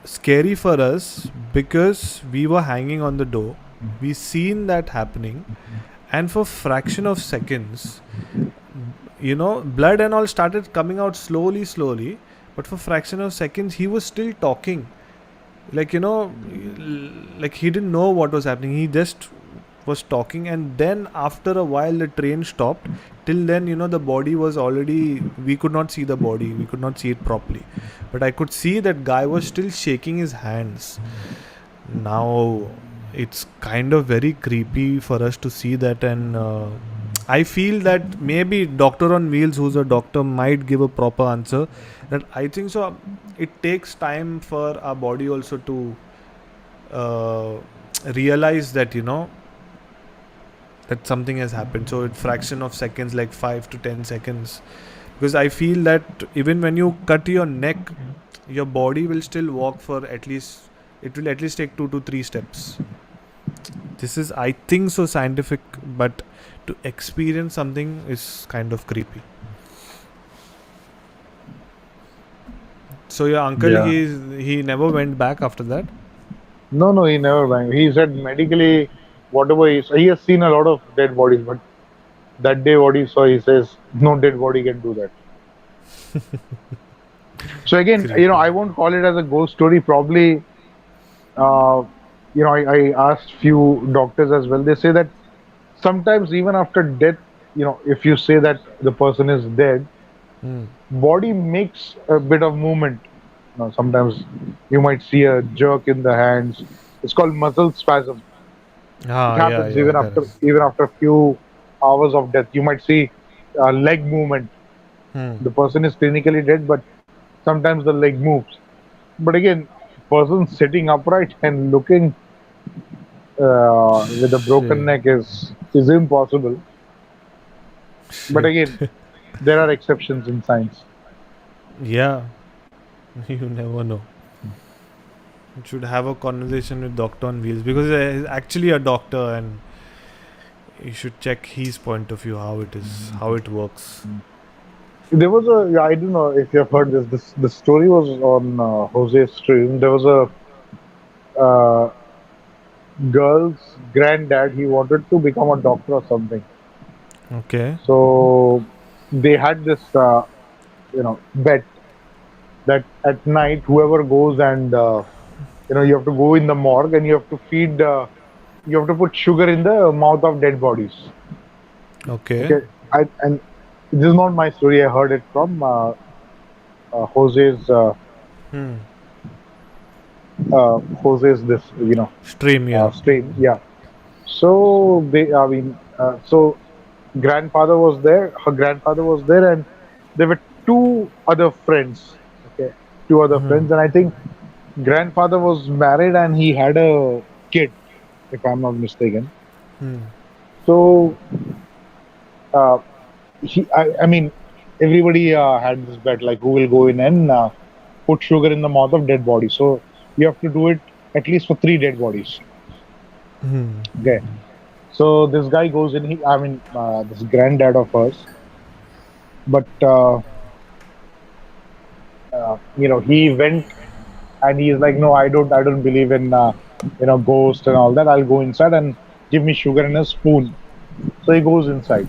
scary for us because we were hanging on the door. We seen that happening, and for fraction of seconds, blood and all started coming out slowly. But for fraction of seconds, he was still talking. Like like he didn't know what was happening. He just was talking, and then after a while, the train stopped. Till then, the body was already. We could not see the body. We could not see it properly, but I could see that guy was still shaking his hands. Now, it's kind of very creepy for us to see that, and I feel that maybe Doctor on Wheels, who's a doctor, might give a proper answer. That I think so. It takes time for our body also to uh, realize that that something has happened. So it's fraction of seconds, like 5 to 10 seconds. Because I feel that even when you cut your neck, your body will still walk for at least. It will at least take 2 to 3 steps. This is, I think, so scientific, but to experience something is kind of creepy. So your uncle, Yeah. he never went back after that. No, he never went. He said medically, whatever he has seen a lot of dead bodies, but that day what he saw, he says no dead body can do that. So again, Creepy. I won't call it as a ghost story. Probably, uh, I asked few doctors as well. They say that sometimes even after death, if you say that the person is dead, Hmm. body makes a bit of movement. Sometimes you might see a jerk in the hands. It's called muscle spasm. It Ah, yeah, happens yeah, correct. even after a few hours of death. You might see leg movement. Hmm. The person is clinically dead, but sometimes the leg moves. But again, person sitting upright and looking with a broken Shit. neck is impossible. But again, Shit. there are exceptions in science. Yeah, you never know. You should have a conversation with Doctor on Wheels because he's actually a doctor, and you should check his point of view, how it is, how it works. There was a yeah, I don't know if you have heard this. The story was on Jose's stream. There was a uh, girl's granddad. He wanted to become a doctor or something. Okay. So they had this bet that at night whoever goes and you have to go in the morgue and you have to feed you have to put sugar in the mouth of dead bodies. Okay. Okay, and this is not my story. I heard it from Jose's Hmm. Jose's this Stream, yeah. stream. Yeah. So so grandfather was there. Her grandfather was there, and there were two other friends. Okay, two other Hmm. friends, and I think grandfather was married and he had a kid, if I'm not mistaken. Hmm. So uh, I mean, everybody had this bet like who will go in and put sugar in the mouth of dead body. So you have to do it at least for three dead bodies. Hmm. Okay. So this guy goes in. This granddad of hers, but he went and he's like, no, I don't believe in ghost and all that. I'll go inside and give me sugar in a spoon. So he goes inside.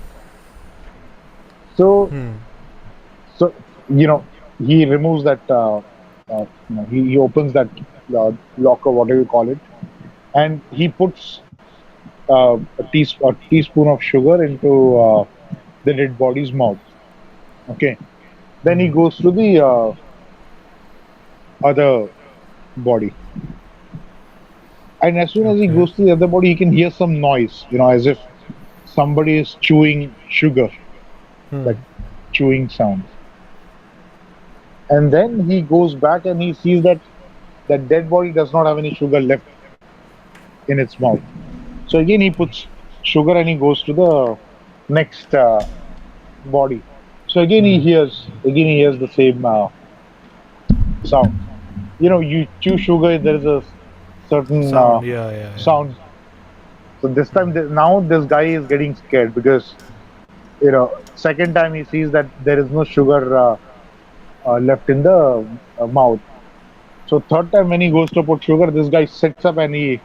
So Hmm. so you know he removes that. He opens that locker, whatever you call it, and he puts a teaspoon of sugar into the dead body's mouth. Okay. Then he Hmm. goes to the other body. And as soon as he Okay. goes to the other body, he can hear some noise, as if somebody is chewing sugar, Hmm. like chewing sound. And then he goes back and he sees that that dead body does not have any sugar left in its mouth. So again, he puts sugar and he goes to the next body. So Hmm. again he hears the same sound. You chew sugar, there is a certain Sound. Yeah. Yeah. Yeah. sound So this time, now this guy is getting scared because second time he sees that there is no sugar left in the mouth. So third time when he goes to put sugar, this guy sits up and he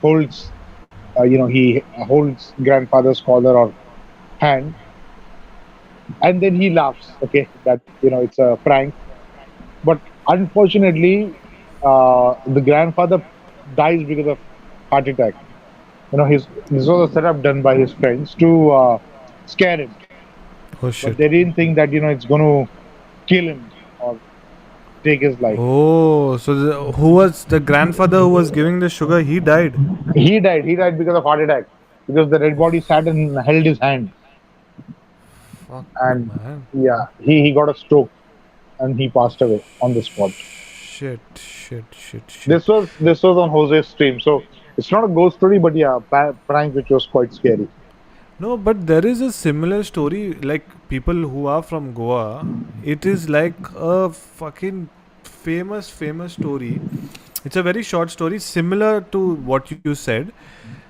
holds, he holds grandfather's collar or hand, and then he laughs. Okay, that it's a prank. But unfortunately, the grandfather dies because of heart attack. His this was a setup done by his friends to scare him, Oh but shit. they didn't think that it's going to kill him or take his life. Oh, so who was the grandfather who was giving the sugar? He died. He died. He died because of heart attack because the dead body sat and held his hand, Fuck, and man. yeah, he got a stroke and he passed away on the spot. Shit, shit, shit, shit. This was on Jose's stream, so it's not a ghost story, but yeah, prank which was quite scary. No, but there is a similar story. Like people who are from Goa, it is like a fucking famous story. It's a very short story, similar to what you said.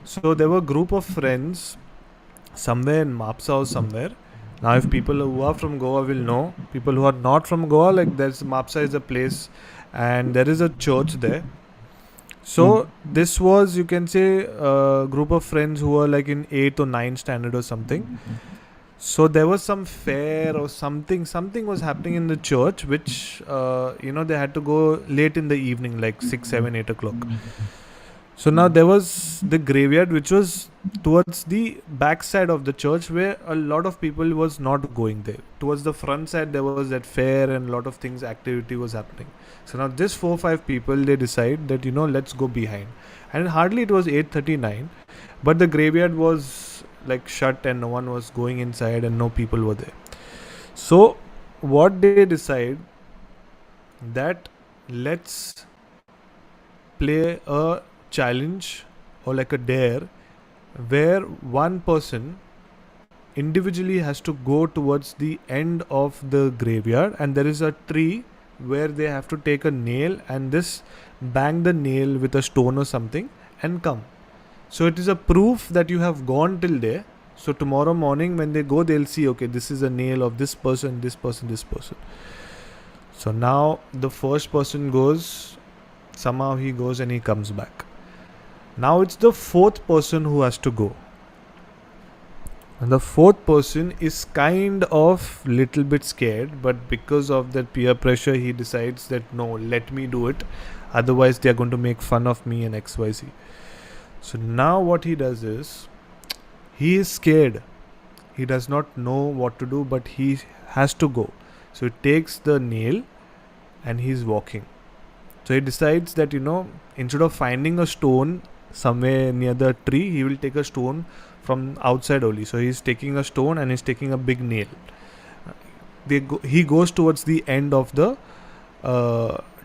So there were a group of friends somewhere in Mapsa or somewhere. Now, if people who are from Goa will know, people who are not from Goa, like there's Mapsa is a place, and there is a church there. So this was, you can say, a group of friends who were like in 8th or 9th standard or something. So there was some fair or something. Something was happening in the church, which they had to go late in the evening, like 6, 7, 8 o'clock. So now there was the graveyard, which was towards the back side of the church, where a lot of people was not going there. Towards the front side, there was that fair and a lot of things, activity was happening. So now this 4-5 people, they decide that let's go behind. And hardly it was 8:39, but the graveyard was like shut and no one was going inside and no people were there. So what they decide that let's play a challenge or like a dare where one person individually has to go towards the end of the graveyard, and there is a tree where they have to take a nail and this bang the nail with a stone or something and come. So it is a proof that you have gone till there. So tomorrow morning when they go, they'll see, okay, this is a nail of this person, this person, this person. So now the first person goes, somehow he goes and he comes back. Now it's the fourth person who has to go. And the fourth person is kind of little bit scared, but because of that peer pressure, he decides that no, let me do it. Otherwise, they are going to make fun of me and XYZ. So now what he does is, he is scared. He does not know what to do, but he has to go. So he takes the nail and he's walking. So he decides that, instead of finding a stone somewhere near the tree, he will take a stone from outside only. So he's taking a stone and he's taking a big nail. He goes towards the end of the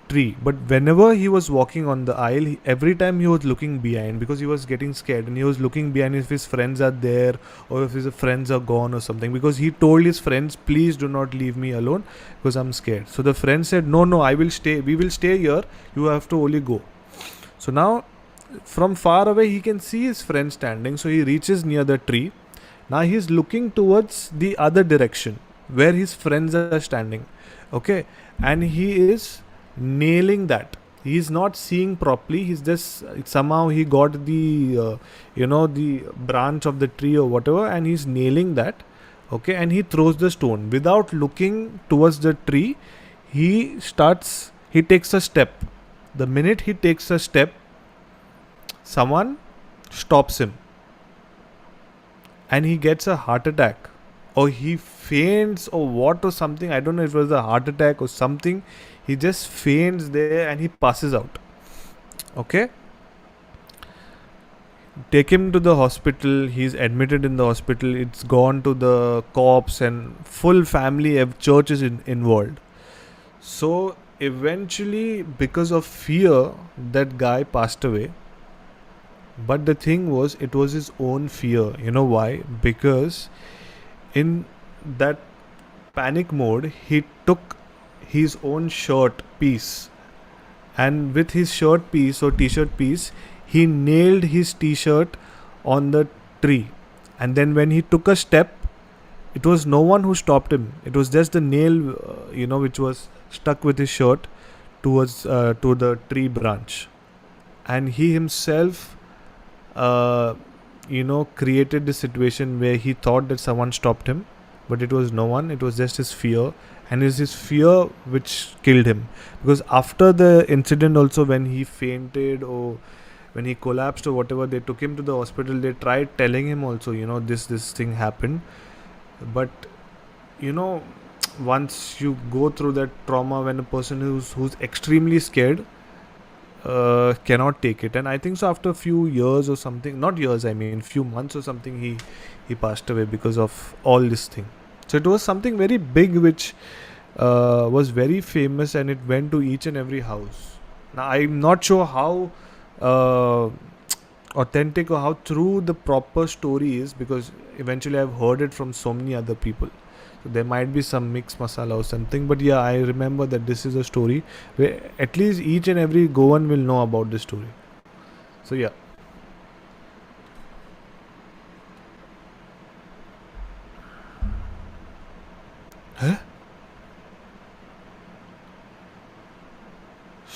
tree, but whenever he was walking on the aisle, every time he was looking behind because he was getting scared, and he was looking behind if his friends are there or if his friends are gone or something, because he told his friends, please do not leave me alone because I'm scared. So the friend said, no, I will stay, we will stay here, you have to only go. So now from far away he can see his friend standing, so he reaches near the tree. Now he's looking towards the other direction where his friends are standing, okay, and he is nailing that. He's not seeing properly, he's just somehow he got the the branch of the tree or whatever, and he's nailing that, okay, and he throws the stone without looking towards the tree. He takes a step. The minute he takes a step, someone stops him and he gets a heart attack, or he faints or what or something. I don't know if it was a heart attack or something. He just faints there and he passes out. Okay, take him to the hospital. He's admitted in the hospital. It's gone to the cops and full family, church is involved. So eventually, because of fear, that guy passed away. But the thing was, it was his own fear. You know why? Because in that panic mode, he took his own shirt piece, and with his shirt piece or t-shirt piece, he nailed his t-shirt on the tree, and then when he took a step, it was no one who stopped him. It was just the nail, which was stuck with his shirt towards to the tree branch, and he himself, created the situation where he thought that someone stopped him, but it was no one. It was just his fear, and it was his fear which killed him. Because after the incident, also when he fainted or when he collapsed or whatever, they took him to the hospital. They tried telling him also, this thing happened, but once you go through that trauma, when a person who's extremely scared cannot take it. And I think so after a few years or something, not years, I mean few months or something, he passed away because of all this thing. So it was something very big which was very famous, and it went to each and every house. Now I'm not sure how authentic or how true the proper story is, because eventually I've heard it from so many other people. So there might be some mixed masala or something, but yeah, I remember that this is a story where at least each and every Goan will know about this story. So yeah. Huh?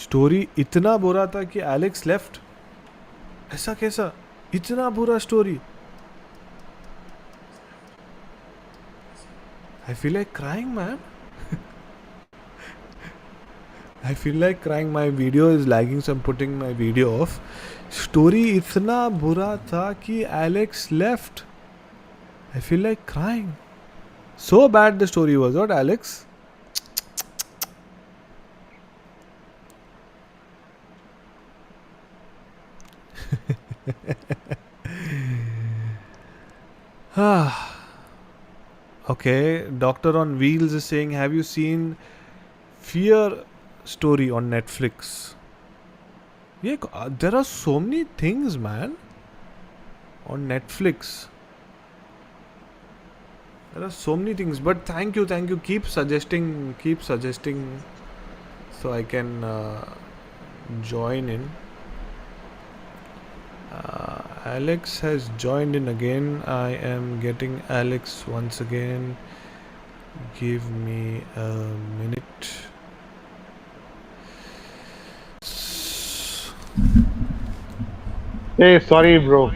Story इतना बुरा था कि Alex left? ऐसा कैसा? इतना बुरा story? I feel like crying, man. I feel like crying. My video is lagging, so I'm putting my video off. Story इतना बुरा था कि Alex left. I feel like crying. So bad the story was, not Alex? Okay, Doctor on Wheels is saying, have you seen Fear Story on Netflix? Yeah, there are so many things, man, on Netflix. There are so many things, but thank you. Keep suggesting, so I can join in. Alex has joined in again. I am getting Alex once again. Give me a minute. Hey, sorry, bro.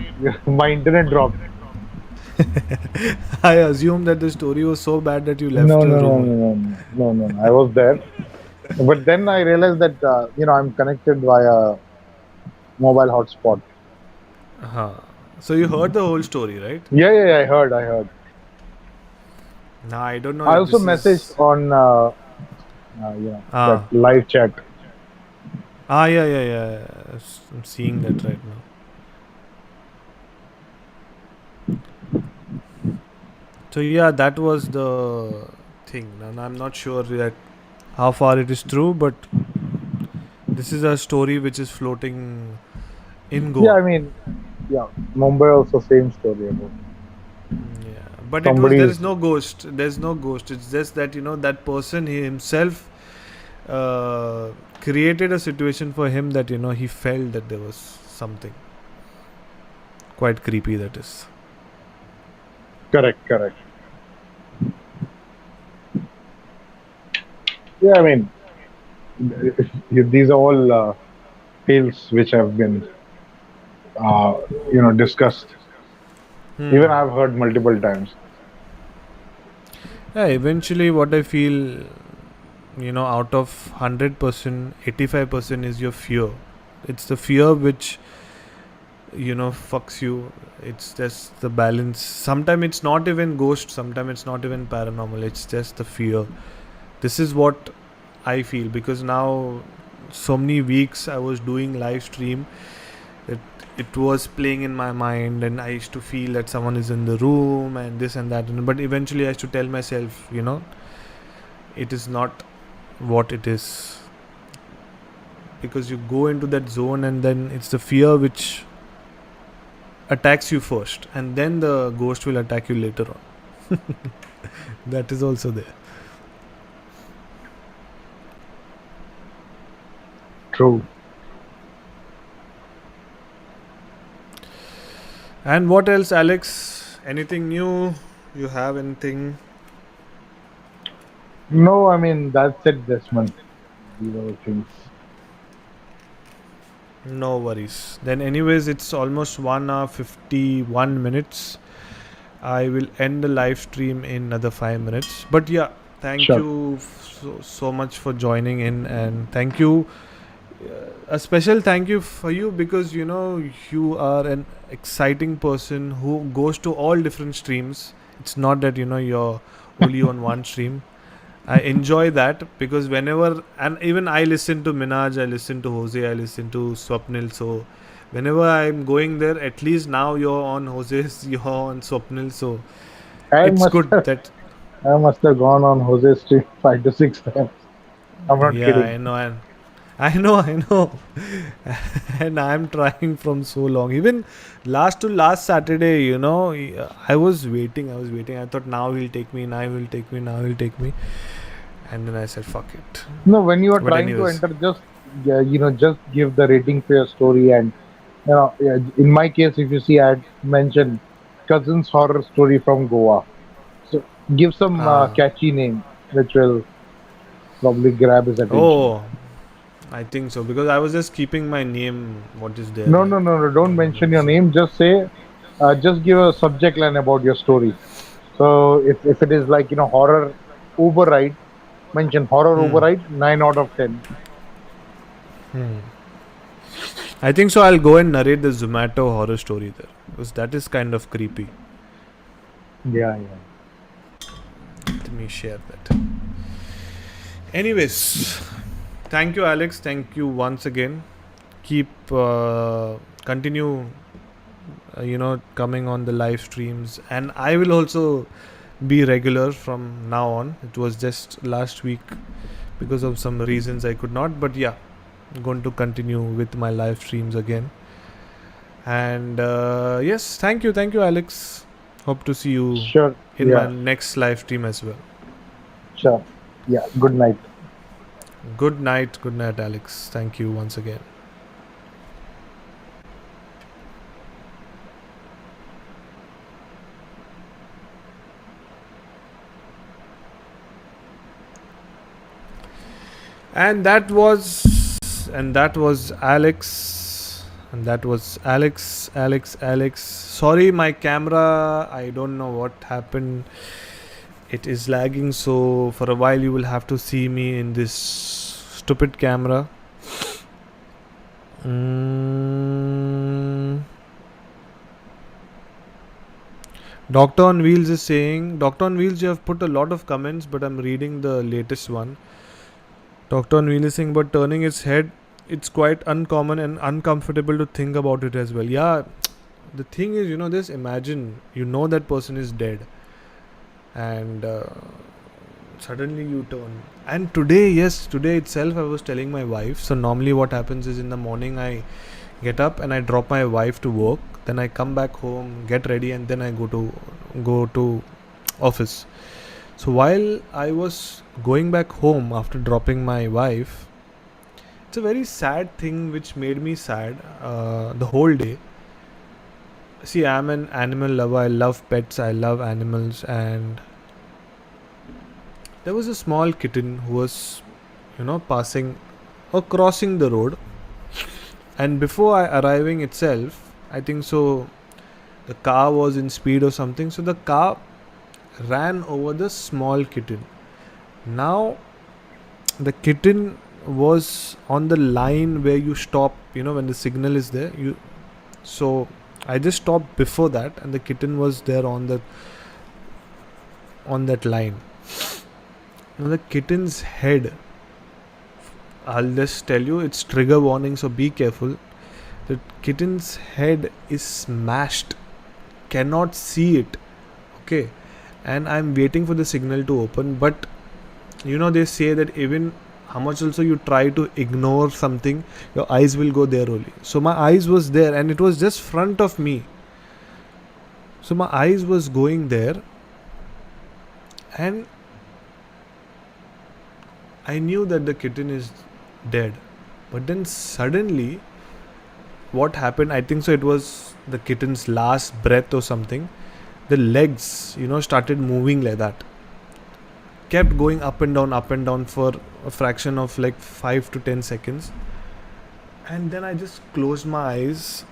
My internet dropped. I assume that the story was so bad that you left No, the no, no, room. no, no, no, no. I was there, but then I realized that I'm connected via mobile hotspot. So you heard the whole story, right? Yeah, I heard. Now I don't know I if also this messaged is. on that live chat. Yeah. I'm seeing that right now. So yeah, that was the thing. And I'm not sure that how far it is true, but this is a story which is floating in Yeah, Goa. I mean, yeah, Mumbai also same story about Yeah, but there is somebody's. no ghost. There's no ghost. It's just that that person, he himself created a situation for him that he felt that there was something quite creepy, that is. Correct. Yeah, I mean, these are all tales which have been, discussed. Even I've heard multiple times. Yeah, eventually what I feel, out of 100%, 85% is your fear. It's the fear which fucks you. It's just the balance. Sometimes it's not even ghost, sometimes it's not even paranormal, it's just the fear. This is what I feel, because now so many weeks I was doing live stream, it was playing in my mind, and I used to feel that someone is in the room and this and that, but eventually I used to tell myself, it is not what it is, because you go into that zone and then it's the fear which attacks you first, and then the ghost will attack you later on. That is also there. True. And what else, Alex? Anything new? You have anything? No, I mean that's it, Desmond. These are the things. No worries. Then, anyways, it's almost 1 hour 51 minutes. I will end the live stream in another 5 minutes. But yeah, thank Sure. you so much for joining in, and thank you. A special thank you for you, because you are an exciting person who goes to all different streams. It's not that you're only on one stream. I enjoy that, because whenever, and even I listen to Minaj, I listen to Jose, I listen to Swapnil. So whenever I'm going there, at least now you're on Jose's, you're on Swapnil. So I it's must good have that, I must have gone on Jose's street 5 to 6 times. I'm not yeah, kidding. I know, and I know, and I'm trying from so long. Even last Saturday, I was waiting. I thought now he'll take me, now he'll take me, now he'll take me, and then I said, "Fuck it." No, when you are But trying to anyways, enter, just yeah, just give the rating for your story. And yeah, in my case, if you see, I had mentioned cousin's horror story from Goa. So give some uh, catchy name which will probably grab his attention. oh, I think so, because I was just keeping my name. What is there, No, like, no, no, no. Don't mention your so. name. Just say, just give a subject line about your story. So if it is like horror override, mention horror Hmm. override 9 out of 10. I think so. I'll go and narrate the Zomato horror story there, because that is kind of creepy. Yeah, yeah. Let me share that. Anyways, thank you, Alex. Thank you once again. Keep continue, coming on the live streams, and I will also be regular from now on. It was just last week because of some reasons I could not, but yeah, I'm going to continue with my live streams again. And yes, thank you, Alex. Hope to see you Sure. in my Yeah. next live stream as well. Sure. Yeah. Good night. Good night, Alex. Thank you once again. And that was Alex. And that was Alex. Sorry, my camera, I don't know what happened. It is lagging, so for a while you will have to see me in this stupid camera. Doctor on Wheels is saying, Doctor on Wheels, you have put a lot of comments, but I'm reading the latest one. Doctor on Wheels is saying, but turning its head, it's quite uncommon and uncomfortable to think about it as well. Yeah, the thing is, just imagine, that person is dead, and suddenly you turn. And today itself, I was telling my wife. So normally, what happens is, in the morning, I get up and I drop my wife to work. Then I come back home, get ready, and then I go to office. So while I was going back home after dropping my wife, it's a very sad thing which made me sad the whole day. See, I'm an animal lover. I love pets. I love animals, and there was a small kitten who was, passing or crossing the road. And before I arriving itself, I think so, the car was in speed or something. So the car ran over the small kitten. Now the kitten was on the line where you stop. When the signal is there, so I just stopped before that, and the kitten was there on that line. Now the kitten's head, I'll just tell you, it's trigger warning, so be careful. The kitten's head is smashed, cannot see it. Okay, and I'm waiting for the signal to open, but they say that even how much also you try to ignore something, your eyes will go there only. So my eyes was there, and it was just front of me. So my eyes was going there, and I knew that the kitten is dead. But then suddenly, what happened, I think so it was the kitten's last breath or something, the legs, started moving like that, kept going up and down for a fraction of like 5 to 10 seconds. And then I just closed my eyes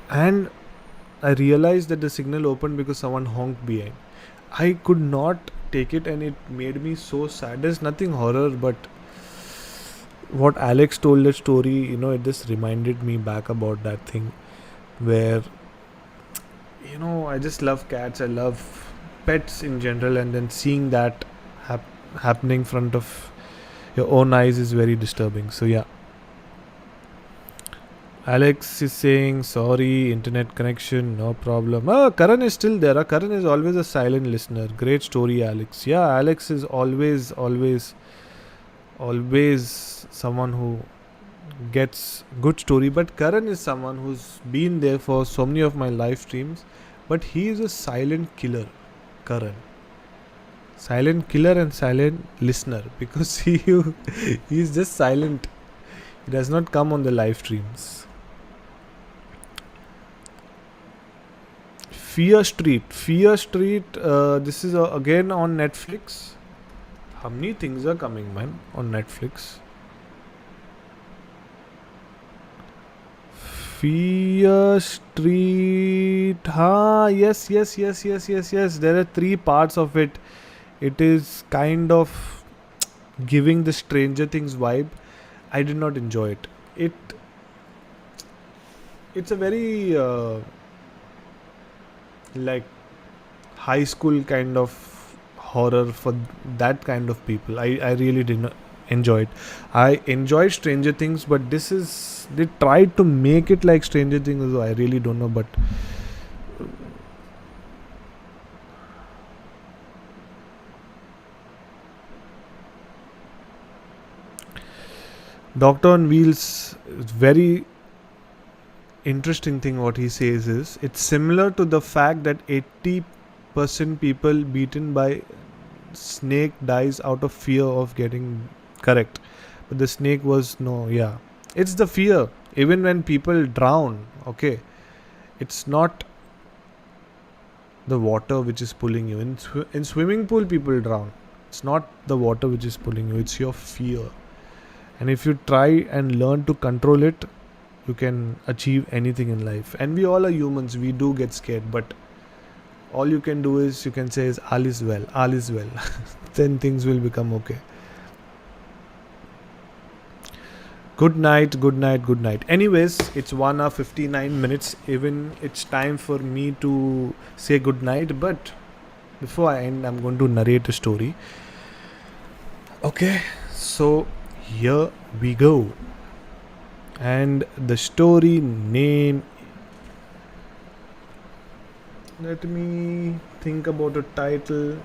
and I realized that the signal opened because someone honked behind. I could not take it and it made me so sad. There's nothing horror, but what Alex told that story, it just reminded me back about that thing where, I just love cats. I love pets in general, and then seeing that happening in front of your own eyes is very disturbing. So, yeah. Alex is saying, sorry, internet connection, no problem. Karan is still there. Karan is always a silent listener. Great story, Alex. Yeah, Alex is always someone who gets good story. But Karan is someone who's been there for so many of my live streams. But he is a silent killer, Karan. Silent killer and silent listener, because he's just silent. He does not come on the live streams. Fear Street. This is again on Netflix. How many things are coming, man, on Netflix? Fear Street. Yes. There are 3 parts of it. It is kind of giving the Stranger Things vibe. I did not enjoy it. It's a very like high school kind of horror for that kind of people. I really did not enjoy it. I enjoyed Stranger Things, but they tried to make it like Stranger Things, so I really don't know, but Doctor on Wheels, very interesting thing what he says is it's similar to the fact that 80% people beaten by snake dies out of fear of getting correct, but the snake was it's the fear. Even when people drown, okay, it's not the water which is pulling you in swimming pool. People drown, it's not the water which is pulling you, it's your fear. And if you try and learn to control it, you can achieve anything in life. And we all are humans, we do get scared, but all you can do is you can say is all is well. Then things will become okay. Good night. Anyways, it's 1 hour 59 minutes. Even it's time for me to say good night, but before I end, I'm going to narrate a story. Okay, so here we go. And the story name, let me think about a title.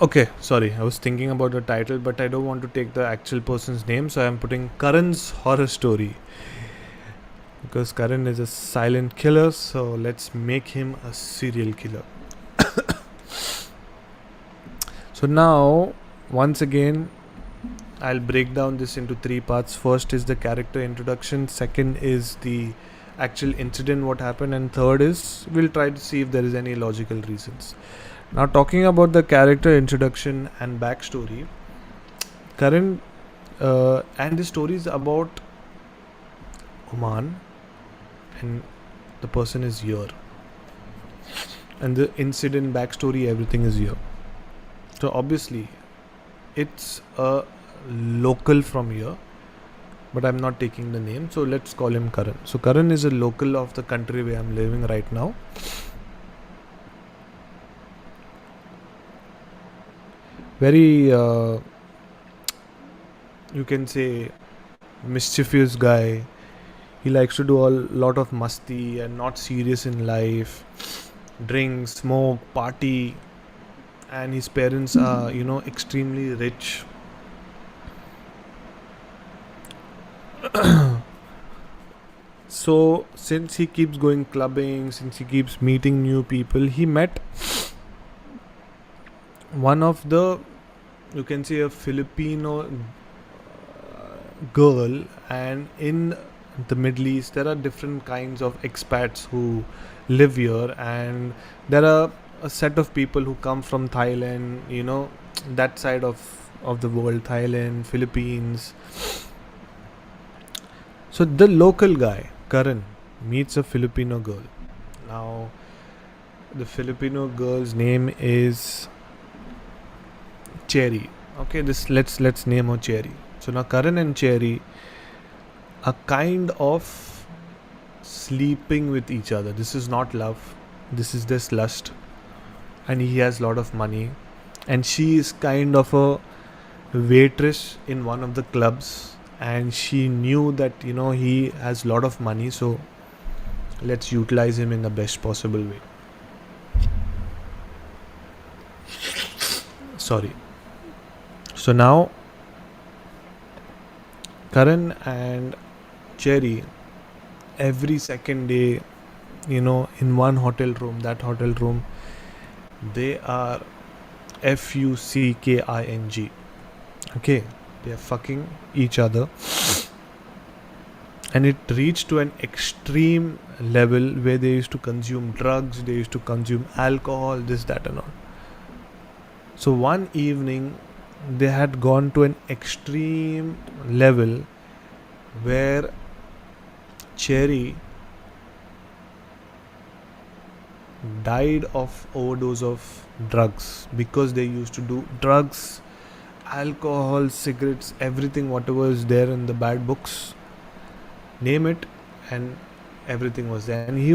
Okay, sorry, I was thinking about the title, but I don't want to take the actual person's name, so I'm putting Karan's horror story. Because Karan is a silent killer, so let's make him a serial killer. So now, once again, I'll break down this into 3 parts. First is the character introduction, second is the actual incident, what happened, and third is we'll try to see if there is any logical reasons. Now, talking about the character introduction and backstory, Karan, and the story is about Oman, and the person is here, and the incident, backstory, everything is here. So obviously, it's a local from here, but I'm not taking the name, so let's call him Karan. So Karan is a local of the country where I'm living right now. Very you can say mischievous guy. He likes to do a lot of masti and not serious in life, drink, smoke, party, and his parents are, extremely rich. So since he keeps going clubbing, since he keeps meeting new people, he met one of the, you can say, a Filipino girl. And in the Middle East there are different kinds of expats who live here, and there are a set of people who come from Thailand, that side of the world, Thailand, Philippines. So the local guy, Karan, meets a Filipino girl. Now the Filipino girl's name is Cherry. Okay, this let's name her Cherry. So now Karan and Cherry are kind of sleeping with each other. This is not love. This is just lust. And he has a lot of money. And she is kind of a waitress in one of the clubs. And she knew that, he has a lot of money. So let's utilize him in the best possible way. Sorry. So now Karan and Cherry, every second day, in one hotel room, that hotel room, they are FUCKING. Okay, they are fucking each other. And it reached to an extreme level where they used to consume drugs, they used to consume alcohol, this, that, and all. So one evening, they had gone to an extreme level where Cherry died of overdose of drugs, because they used to do drugs, alcohol, cigarettes, everything, whatever is there in the bad books, name it, and everything was there. And he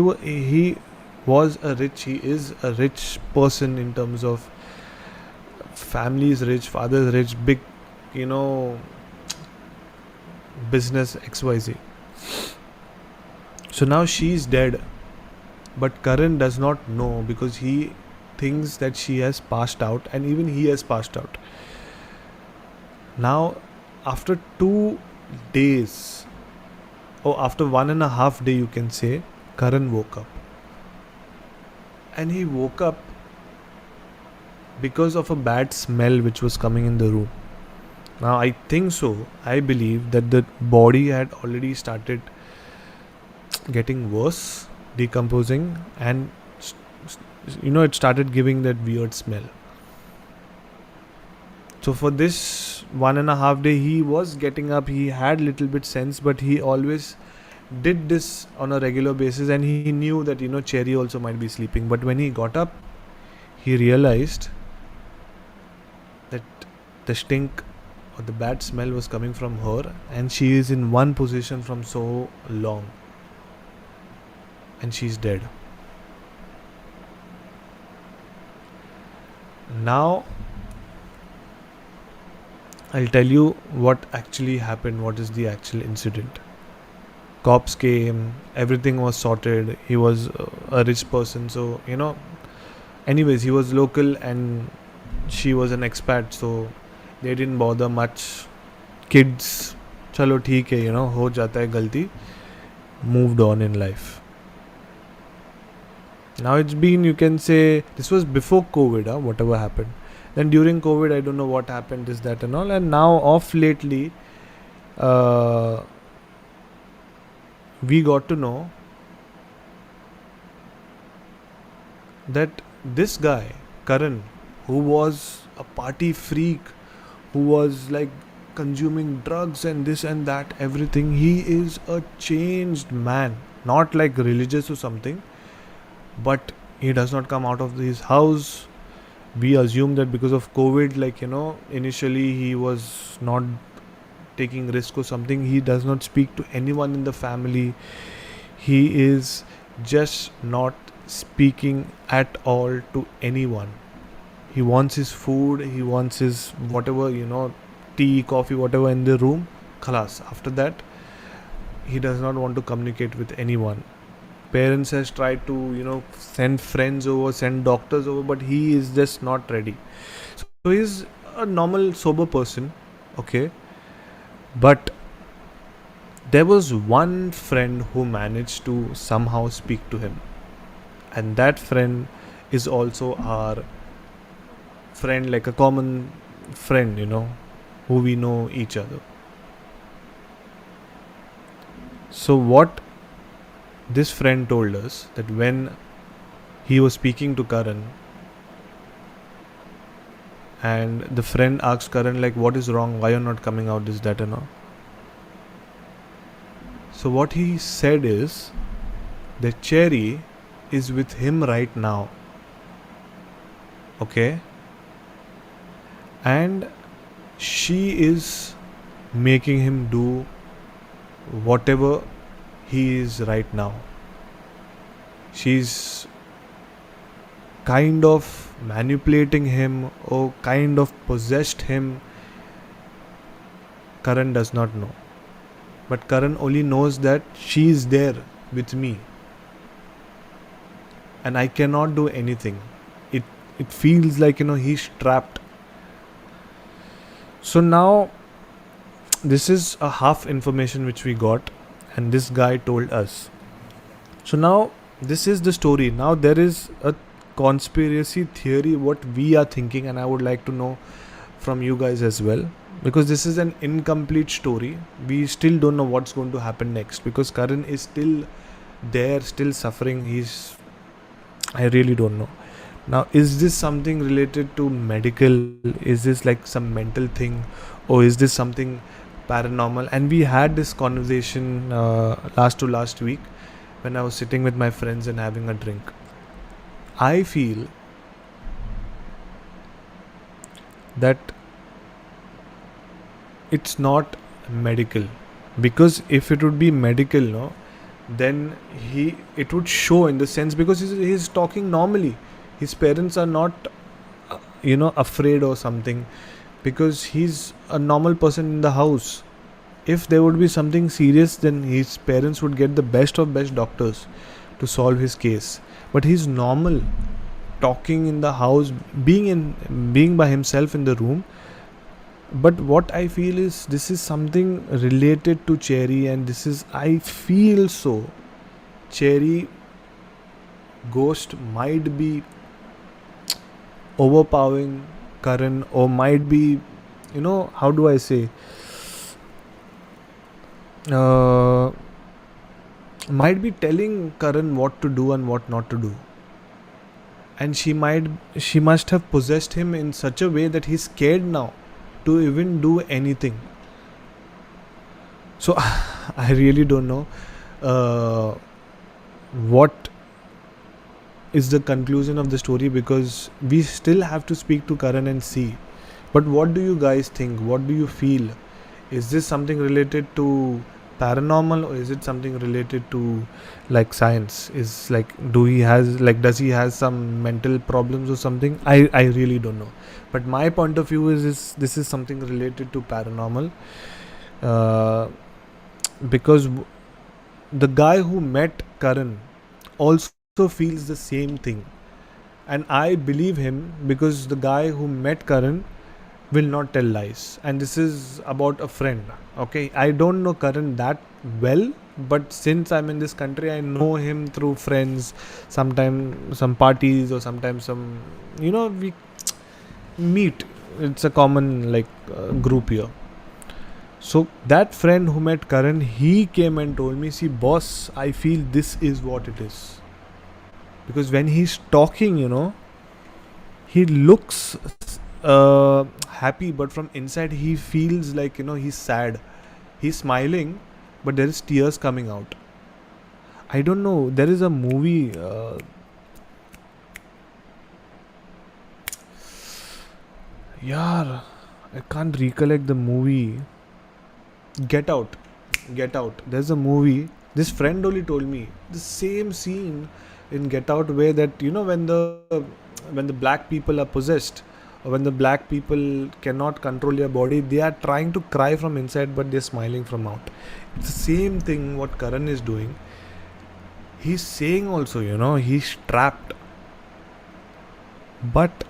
is a rich person in terms of family is rich, father is rich, big, business XYZ. So now she's dead, but Karan does not know, because he thinks that she has passed out, and even he has passed out. Now after 2 days, or after 1.5 day, you can say, Karan woke up. And he woke up because of a bad smell which was coming in the room. Now I believe that the body had already started getting worse, decomposing, and it started giving that weird smell. So for this 1.5 day, he was getting up, he had little bit sense, but he always did this on a regular basis, and he knew that Cherry also might be sleeping. But when he got up, he realized that the stink or the bad smell was coming from her, and she is in one position from so long, and she's dead. Now I'll tell you what actually happened, what is the actual incident. Cops came, everything was sorted. He was a rich person, so anyways, he was local and she was an expat, so they didn't bother much. Kids, chalo theek hai, ho jata hai galti, moved on in life. Now it's been, you can say, this was before COVID, whatever happened. Then during COVID, I don't know what happened, this, that, and all. And now off lately, we got to know that this guy, Karan, who was a party freak, who was like consuming drugs and this and that, everything, he is a changed man. Not like religious or something, but he does not come out of his house. We assume that because of COVID, initially he was not taking risk or something. He does not speak to anyone in the family. He is just not speaking at all to anyone. He wants his food, he wants his whatever, tea, coffee, whatever in the room. Khalas. After that, he does not want to communicate with anyone. Parents has tried to send friends over, send doctors over, but he is just not ready. So he's a normal sober person, okay, but there was one friend who managed to somehow speak to him, and that friend is also our friend, like a common friend, who we know each other. So what this friend told us, that when he was speaking to Karan, and the friend asked Karan, like, what is wrong, why you're not coming out, this, that and all. So what he said is that Cherry is with him right now, okay, and she is making him do whatever he is right now. She's kind of manipulating him or kind of possessed him. Karan does not know, but Karan only knows that she is there with me and I cannot do anything. It feels like he's trapped. So now this is a half information which we got, and this guy told us. So now this is the story. Now there is a conspiracy theory what we are thinking, and I would like to know from you guys as well, because this is an incomplete story. We still don't know what's going to happen next, because Karan is still there, still suffering. I really don't know. Now, is this something related to medical? Is this like some mental thing, or is this something paranormal? And we had this conversation last week when I was sitting with my friends and having a drink. I feel that it's not medical, because if it would be medical, no, then it would show, in the sense, because he's talking normally. His parents are not afraid or something, because he's a normal person in the house. If there would be something serious, then his parents would get the best of best doctors to solve his case. But he's normal, talking in the house, being by himself in the room. But what I feel is this is something related to Cherry, and I feel so Cherry ghost might be overpowering Karan, or might be, how do I say, might be telling Karan what to do and what not to do. And she must have possessed him in such a way that he's scared now to even do anything. So I really don't know what is the conclusion of the story, because we still have to speak to Karan and see. But what do you guys think? What do you feel? Is this something related to paranormal, or is it something related to like science? Is like, does he has some mental problems or something? I really don't know. But my point of view is this is something related to paranormal, because the guy who met Karan also feels the same thing, and I believe him, because the guy who met Karan will not tell lies, and this is about a friend. Okay, I don't know Karan that well, but since I'm in this country, I know him through friends, sometimes some parties, or sometimes some, we meet. It's a common group here. So that friend who met Karan, he came and told me, see boss, I feel this is what it is. Because when he's talking, he looks happy, but from inside he feels like, he's sad. He's smiling, but there is tears coming out. I don't know, there is a movie, I can't recollect the movie. Get Out. There's a movie. This friend only told me the same scene in Get Out, where that when the black people are possessed, or when the black people cannot control their body, they are trying to cry from inside but they're smiling from out. It's the same thing what Karan is doing. He's saying also, he's trapped, but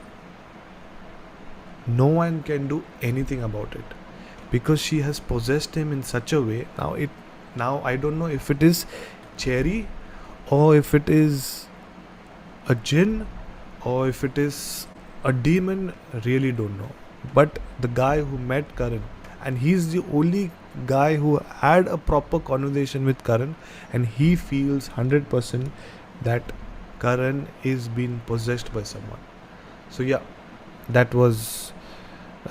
no one can do anything about it because she has possessed him in such a way. Now I don't know if it is Cherry or if it is a jinn or if it is a demon, really don't know. But the guy who met Karan, and he's the only guy who had a proper conversation with Karan, and he feels 100% that Karan is being possessed by someone. So yeah, that was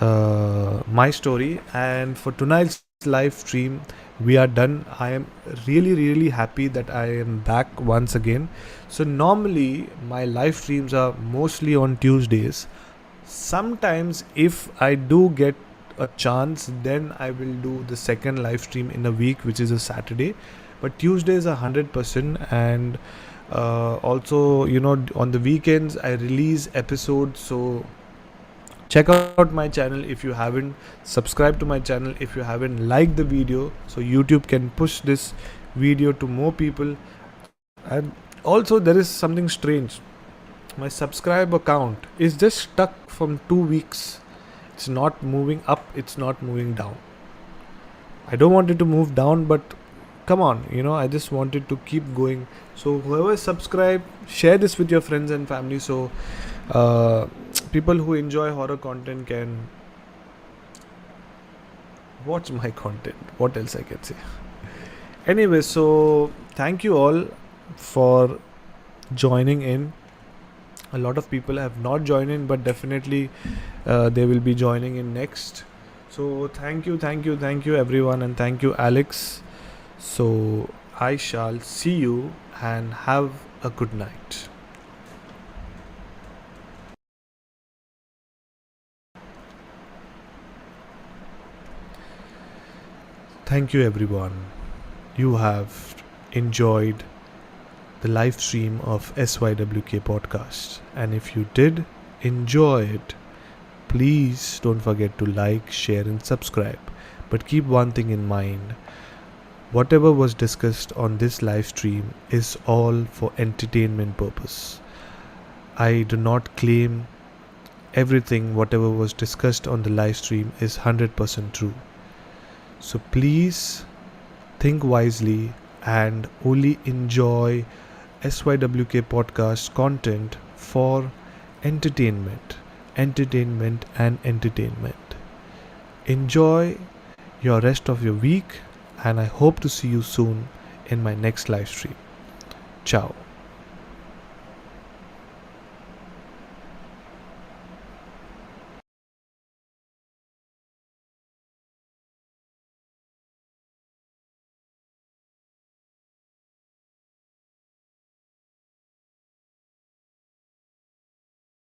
my story, and for tonight's live stream we are done. I am really happy that I am back once again. So normally my live streams are mostly on Tuesdays. Sometimes if I do get a chance, then I will do the second live stream in a week, which is a Saturday, but Tuesdays are 100%. And also on the weekends I release episodes. So check out my channel if you haven't, subscribe to my channel if you haven't, liked the video so YouTube can push this video to more people. And also there is something strange, my subscriber count is just stuck from 2 weeks. It's not moving up, it's not moving down. I don't want it to move down, but come on, I just wanted to keep going. So whoever subscribe, share this with your friends and family, so people who enjoy horror content can watch my content. What else I can say? Anyway, so thank you all for joining in. A lot of people have not joined in, but definitely they will be joining in next. So thank you everyone, and thank you Alex. So I shall see you and have a good night. Thank you everyone. You have enjoyed the live stream of SYWK podcast, and if you did enjoy it, please don't forget to like, share and subscribe. But keep one thing in mind, whatever was discussed on this live stream is all for entertainment purpose. I do not claim everything whatever was discussed on the live stream is 100% true. So please think wisely and only enjoy SYWK podcast content for entertainment. Enjoy your rest of your week, and I hope to see you soon in my next live stream. Ciao.